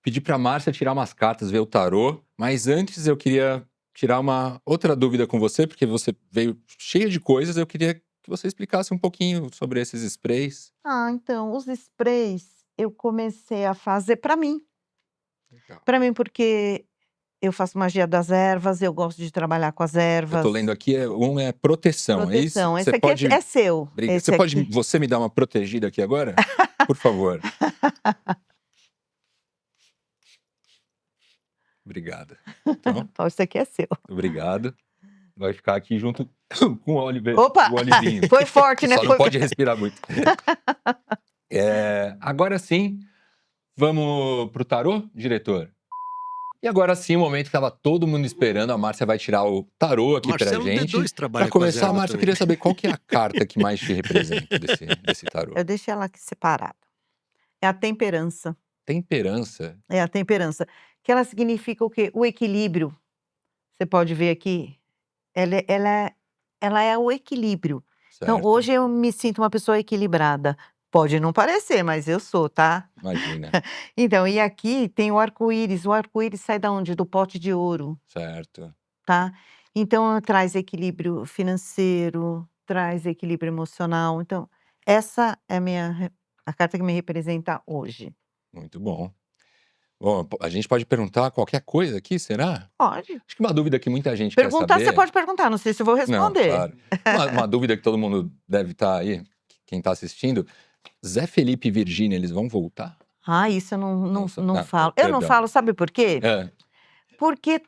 pedir pra Márcia tirar umas cartas, ver o tarô, mas antes eu queria tirar uma outra dúvida com você, porque você veio cheia de coisas, eu queria que você explicasse um pouquinho sobre esses sprays. Ah, então, os sprays eu comecei a fazer para mim. Legal. Para mim, porque eu faço magia das ervas, eu gosto de trabalhar com as Eu ervas. tô lendo aqui, um é proteção, é isso? Proteção. Esse Você aqui pode... é seu. Obrigado. Esse Você pode aqui. você me dar uma protegida aqui agora? Por favor. Obrigado. Então, Ó, esse aqui é seu. obrigado. Vai ficar aqui junto com o Oliver, Opa! o Olivinho. Foi forte, né? Só não Foi... pode respirar muito. Agora sim, vamos pro tarô, diretor? E agora sim, o momento que estava todo mundo esperando, a Márcia vai tirar o tarô aqui pra Marcelo gente. D2 trabalha Pra com as começar, ervas Márcia, eu também. queria saber qual que é a carta que mais te representa desse tarô. Eu deixei ela aqui separada. É a temperança. Temperança, É a temperança. Que ela significa o quê? O equilíbrio. Você pode ver aqui. Ela é o equilíbrio. Então, certo? hoje eu me sinto uma pessoa equilibrada. Pode não parecer, mas eu sou, tá? Imagina, Então, e aqui tem o arco-íris. O arco-íris sai da onde? Do pote de ouro, certo. tá? Então, traz equilíbrio financeiro, traz equilíbrio emocional. Então, essa é a carta que me representa hoje. Muito bom. Bom, a gente pode perguntar qualquer coisa aqui, será? Pode. Acho que uma dúvida que muita gente quer Perguntar, saber... você pode perguntar, não sei se eu vou Não, responder. claro. Uma dúvida que todo mundo deve estar aí, quem tá assistindo. Zé Felipe e Virgínia, eles vão voltar? Ah, isso eu não Ah, falo. Eu não perdão. falo, sabe por quê? É, Porque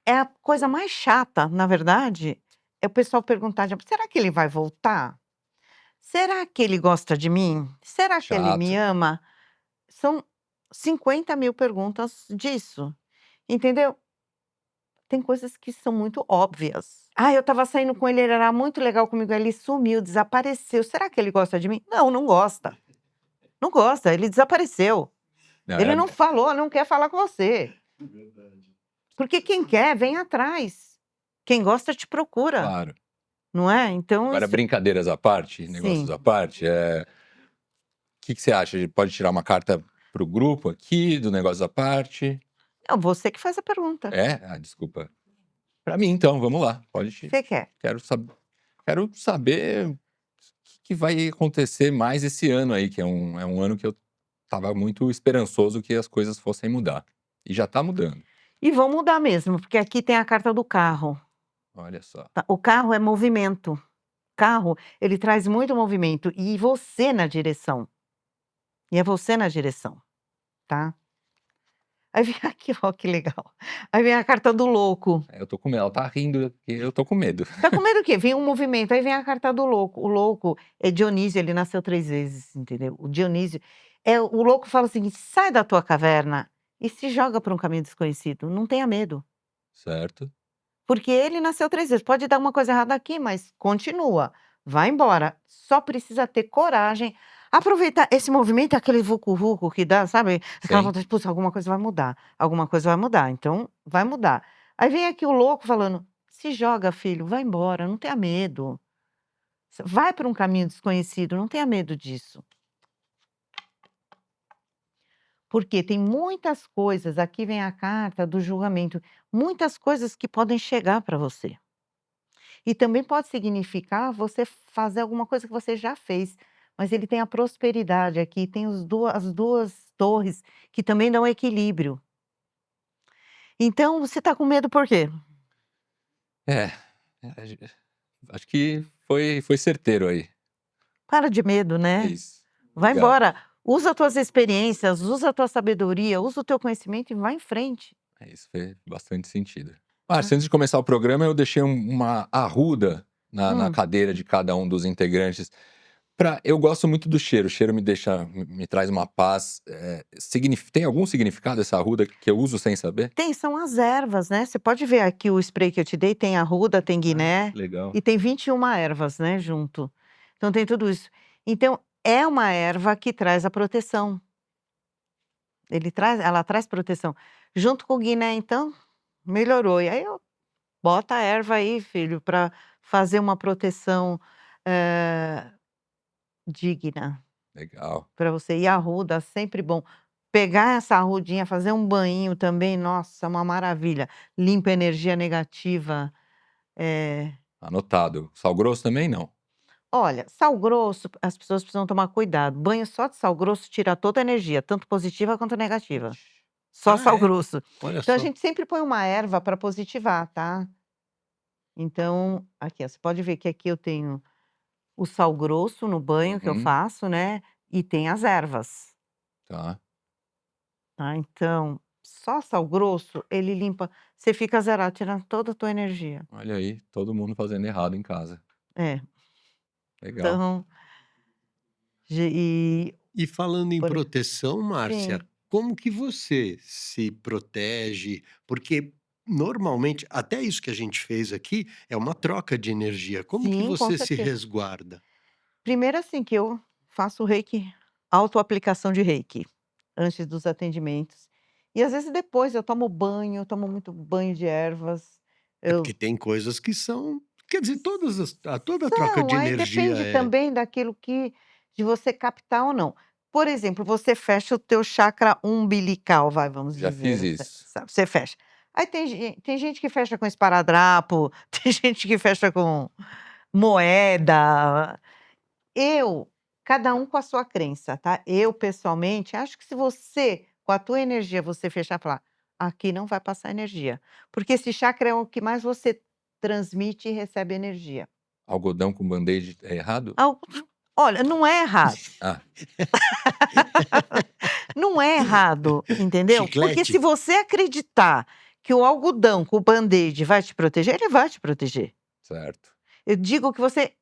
é a coisa mais chata, na verdade, é o pessoal perguntar, será que ele vai voltar? Será que ele gosta de mim? Será que ele me chato. ama? São 50 mil perguntas disso, entendeu? Tem coisas que são muito óbvias. Ah, eu estava saindo com ele era muito legal comigo, aí ele sumiu, desapareceu. Será que ele gosta de mim? Não, não gosta. Não gosta, ele desapareceu. Ele não falou, não quer falar com você. Porque quem quer, vem atrás. Quem gosta, te procura, Claro. não é? Então, Agora, brincadeiras à parte, negócios Sim. à parte, o que você acha? A gente pode tirar uma carta pro grupo aqui, do negócio à parte? Não, você que faz a pergunta. Desculpa. Pra mim, então, vamos lá. Pode tirar. Você quer? Quero saber o que vai acontecer mais esse ano aí, que é um ano que eu tava muito esperançoso que as coisas fossem mudar. E já tá mudando. E vão mudar mesmo, porque aqui tem a carta do carro. Olha só. Tá? O carro é movimento. Carro, ele traz muito movimento. E você na direção. E é você na direção, tá? Aí vem aqui, ó, que legal. Aí vem a carta do louco. Eu tô com medo. Ela tá rindo, eu tô com medo. Tá com medo do quê? Vem um movimento, aí vem a carta do louco. O louco é Dionísio, ele nasceu 3 vezes, entendeu? O Dionísio, o louco fala o seguinte, sai da tua caverna e se joga para um caminho desconhecido, não tenha medo. Certo? Porque ele nasceu 3 vezes, pode dar uma coisa errada aqui, mas continua, vai embora. Só precisa ter coragem, aproveitar esse movimento, aquele vucu-vucu que dá, sabe? Aquela Sim. vontade, putz, alguma coisa vai mudar, então vai mudar. Aí vem aqui o louco falando, se joga, filho, vai embora, não tenha medo. Vai para um caminho desconhecido, não tenha medo disso. Porque tem muitas coisas, aqui vem a carta do julgamento, muitas coisas que podem chegar para você. E também pode significar você fazer alguma coisa que você já fez, mas ele tem a prosperidade aqui, tem as duas torres que também dão equilíbrio. Então, você está com medo por quê? É, é, acho que foi certeiro aí. Para de medo, É né? isso. Vai Obrigado. embora. Usa as tuas experiências, usa a tua sabedoria, usa o teu conhecimento e vai em frente. É isso, fez bastante sentido. Márcia, antes de começar o programa, eu deixei uma arruda na Hum. cadeira de cada um dos integrantes. Eu gosto muito do cheiro, o cheiro me traz uma paz. Tem algum significado essa arruda que eu uso sem saber? São as ervas, né? Você pode ver aqui o spray que eu te dei, tem arruda, tem guiné Legal. e tem 21 ervas, né, junto. Então tem tudo isso. Então é uma erva que traz a proteção. Ela traz proteção. Junto com o guiné, então, melhorou. E aí bota a erva aí, filho, para fazer uma proteção digna Legal. para você. E a arruda, sempre bom. Pegar essa arrudinha, fazer um banho também, nossa, uma maravilha. Limpa a energia negativa. Anotado. Sal grosso também não. Olha, sal grosso, as pessoas precisam tomar cuidado. Banho só de sal grosso tira toda a energia, tanto positiva quanto negativa. Só Ah, sal é? grosso. Olha Então a só. gente sempre põe uma erva para positivar, tá? Então, aqui, ó, você pode ver que aqui eu tenho o sal grosso no banho que eu Uhum. faço, né? E tem as ervas, Tá. tá? Então, só sal grosso, ele limpa, você fica zerado, tira toda a tua energia. Olha aí, todo mundo fazendo errado em casa. É, Legal. então, e E falando em por proteção, Márcia, sim. como que você se protege? Porque normalmente, até isso que a gente fez aqui é uma troca de energia. Como que Sim, com você se certeza. resguarda? Primeiro assim que eu faço o reiki, autoaplicação de reiki, antes dos atendimentos. E às vezes depois eu tomo banho, eu tomo muito banho de ervas. É Eu porque tem coisas que são, quer dizer, toda troca de Aí energia depende é. também daquilo de você captar ou não. Por exemplo, você fecha o teu chakra umbilical, vamos Já fiz dizer, isso. sabe, você fecha. Aí tem gente que fecha com esparadrapo, tem gente que fecha com moeda. Cada um com a sua crença, tá? Eu, pessoalmente, acho que se você, com a tua energia, você fechar e falar: "Aqui não vai passar energia", porque esse chakra é o que mais você transmite e recebe energia. Algodão com band-aid é errado? Al Olha, não é errado, Ah, não é errado, entendeu? Porque se Chiclete? você acreditar que o algodão com o band-aid vai te proteger, ele vai te proteger. certo. Eu digo que você,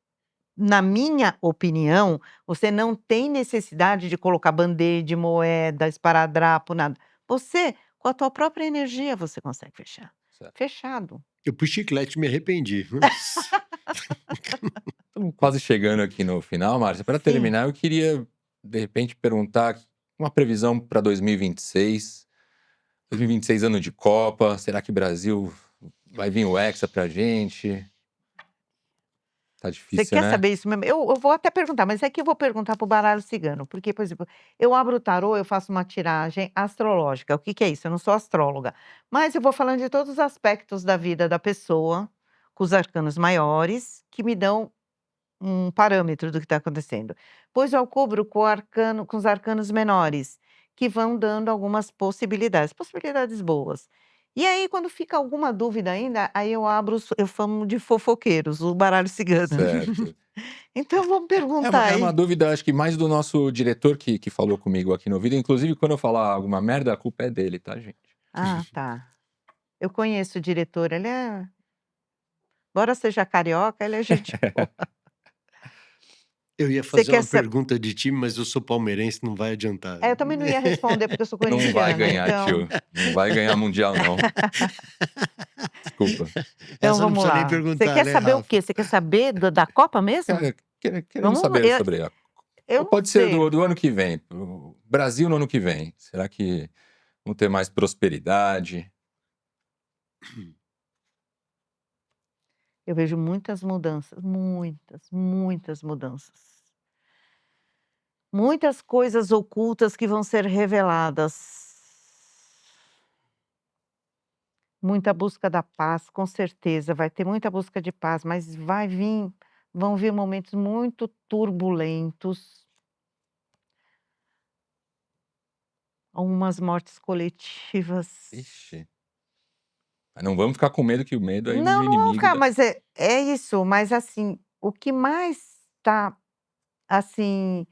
na minha opinião, você não tem necessidade de colocar band-aid, moeda, esparadrapo, nada. Você, com a tua própria energia, você consegue fechar. Certo. Fechado. Eu pus chiclete e me arrependi. Estamos quase chegando aqui no final, Márcia. Para Sim. terminar, eu queria, de repente, perguntar uma previsão para 2026. 2026, ano de Copa. Será que o Brasil vai vir o Hexa pra gente? Tá Você difícil, quer né? saber isso mesmo? Eu vou até perguntar, mas aqui eu vou perguntar para o baralho cigano, porque, por exemplo, eu abro o tarô, eu faço uma tiragem astrológica. O que que é isso? Eu não sou astróloga, mas eu vou falando de todos os aspectos da vida da pessoa, com os arcanos maiores, que me dão um parâmetro do que está acontecendo. Pois eu cubro com os arcanos menores, que vão dando algumas possibilidades boas. E aí, quando fica alguma dúvida ainda, aí eu famo de fofoqueiros, o baralho cigano. Certo. Então vamos É perguntar uma aí. dúvida, acho que mais do nosso diretor que falou comigo aqui no vídeo. Inclusive, quando eu falar alguma merda, a culpa é dele, tá, gente? Ah, tá. Eu conheço o diretor, embora seja carioca, ele é gente boa. Eu ia Você fazer quer uma saber? pergunta de time, mas eu sou palmeirense, não vai adiantar. Eu também não ia responder, porque eu sou Não vai corintiana, ganhar, então. tio. Não vai ganhar mundial, não. Desculpa. Então Essa não vamos precisa nem lá. Você perguntar, quer né, saber o Rafa? quê? Você quer saber da Copa mesmo? Querendo saber sobre a... Eu Ou não pode ser sei. do ano que vem. O Brasil no ano que vem. Será que vão ter mais prosperidade? Eu vejo muitas mudanças, muitas mudanças. Muitas coisas ocultas que vão ser reveladas. muita busca da paz, com certeza, vai ter muita busca de paz, mas vão vir momentos muito turbulentos, algumas mortes coletivas. Ixi. Mas não vamos ficar com medo, que o medo é Não, o não vão inimigo ficar, da... mas é isso, mas assim, o que mais está, assim,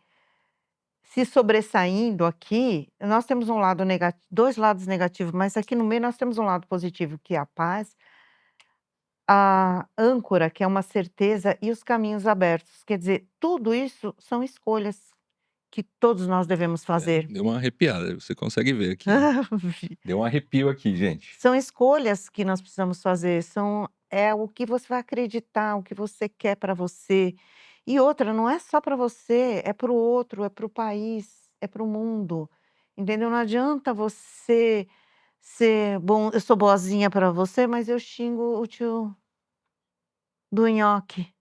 se sobressaindo aqui, nós temos um lado negativo, 2 lados negativos, mas aqui no meio nós temos um lado positivo, que é a paz, a âncora, que é uma certeza, e os caminhos abertos. Quer dizer, tudo isso são escolhas que todos nós devemos fazer. Deu uma arrepiada, você consegue ver aqui. Deu um arrepio aqui, gente. São escolhas que nós precisamos fazer, é o que você vai acreditar, o que você quer para você. E outra, não é só para você, é para o outro, é para o país, é para o mundo. Entendeu? Não adianta você ser bom, eu sou boazinha para você, mas eu xingo o tio do nhoque.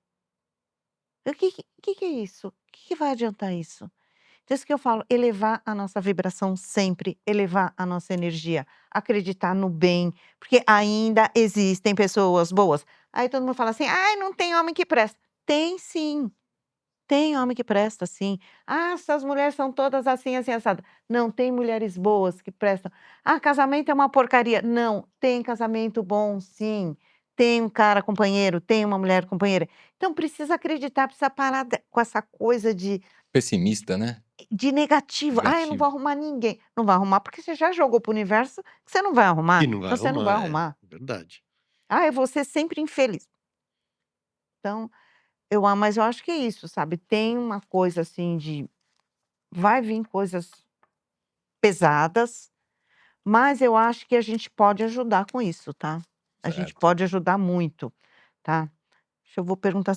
O que é isso? O que vai adiantar isso? Então, isso que eu falo, elevar a nossa vibração sempre, elevar a nossa energia, acreditar no bem, porque ainda existem pessoas boas. Aí todo mundo fala assim: ai, não tem homem que presta. Tem sim, tem homem que presta sim. Ah, essas mulheres são todas assim, assim, assada. Não, tem mulheres boas que prestam. Ah, casamento é uma porcaria. Não, tem casamento bom sim. Tem um cara companheiro, tem uma mulher companheira. Então precisa acreditar, precisa parar com essa coisa Pessimista, né? de negativo. Ai, eu não vou Negativo. arrumar ninguém. Não vai arrumar porque você já jogou pro universo que você não vai arrumar. E não vai Então você não vai arrumar, arrumar. verdade. Ah, eu vou ser sempre infeliz. Então, mas eu acho que é isso, sabe? Tem uma coisa assim vai vir coisas pesadas, mas eu acho que a gente pode ajudar com isso, tá? A gente Certo. pode ajudar muito, tá? Eu vou perguntar,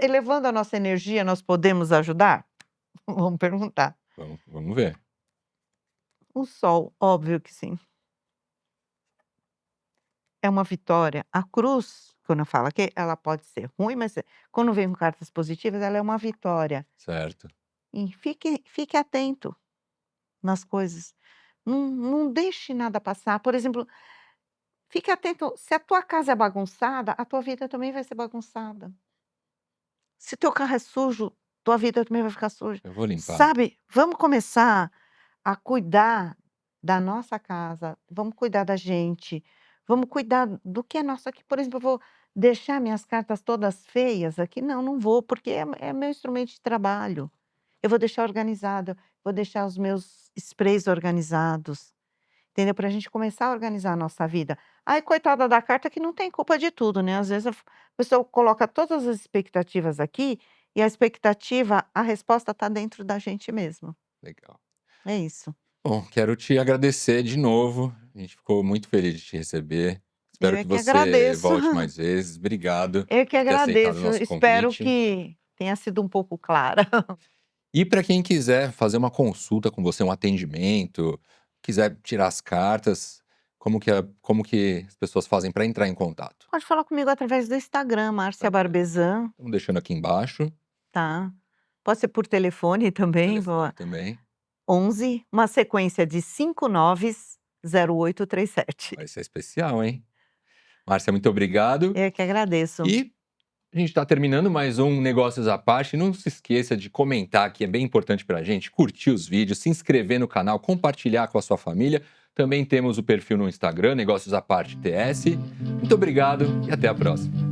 elevando a nossa energia, nós podemos ajudar? Vamos perguntar. Vamos ver. O sol, óbvio que sim. É uma vitória. A cruz, quando eu falo aqui, ela pode ser ruim, mas quando vem com cartas positivas, ela é uma vitória. Certo. E fique atento nas coisas. Não deixe nada passar. Por exemplo, fique atento. Se a tua casa é bagunçada, a tua vida também vai ser bagunçada. Se teu carro é sujo, tua vida também vai ficar suja. Eu vou limpar. Sabe? Vamos começar a cuidar da nossa casa. Vamos cuidar da gente. Vamos cuidar do que é nosso aqui. Por exemplo, eu vou deixar minhas cartas todas feias aqui? Não vou, porque é meu instrumento de trabalho. Eu vou deixar organizado, vou deixar os meus sprays organizados, entendeu? Para a gente começar a organizar a nossa vida. Ai, coitada da carta que não tem culpa de tudo, né? Às vezes a pessoa coloca todas as expectativas aqui e a resposta está dentro da gente mesmo. Legal. É isso. Bom, quero te agradecer de novo. A gente ficou muito feliz de te receber. Espero Eu é que que você agradeço. volte mais vezes. Obrigado Eu que por ter aceitado agradeço. o nosso Espero convite. que tenha sido um pouco clara. E para quem quiser fazer uma consulta com você, um atendimento, quiser tirar as cartas, como que as pessoas fazem para entrar em contato? Pode falar comigo através do Instagram, Márcia Barbezan, Estamos deixando aqui embaixo. tá? Pode ser por telefone também, Telefone também. 11, uma sequência de 590837. Vai ser especial, hein? Márcia, muito obrigado. Eu que agradeço. E a gente está terminando mais um Negócios à Parte. Não se esqueça de comentar, que é bem importante para a gente, curtir os vídeos, se inscrever no canal, compartilhar com a sua família. Também temos o perfil no Instagram, Negócios à Parte TS. Muito obrigado e até a próxima.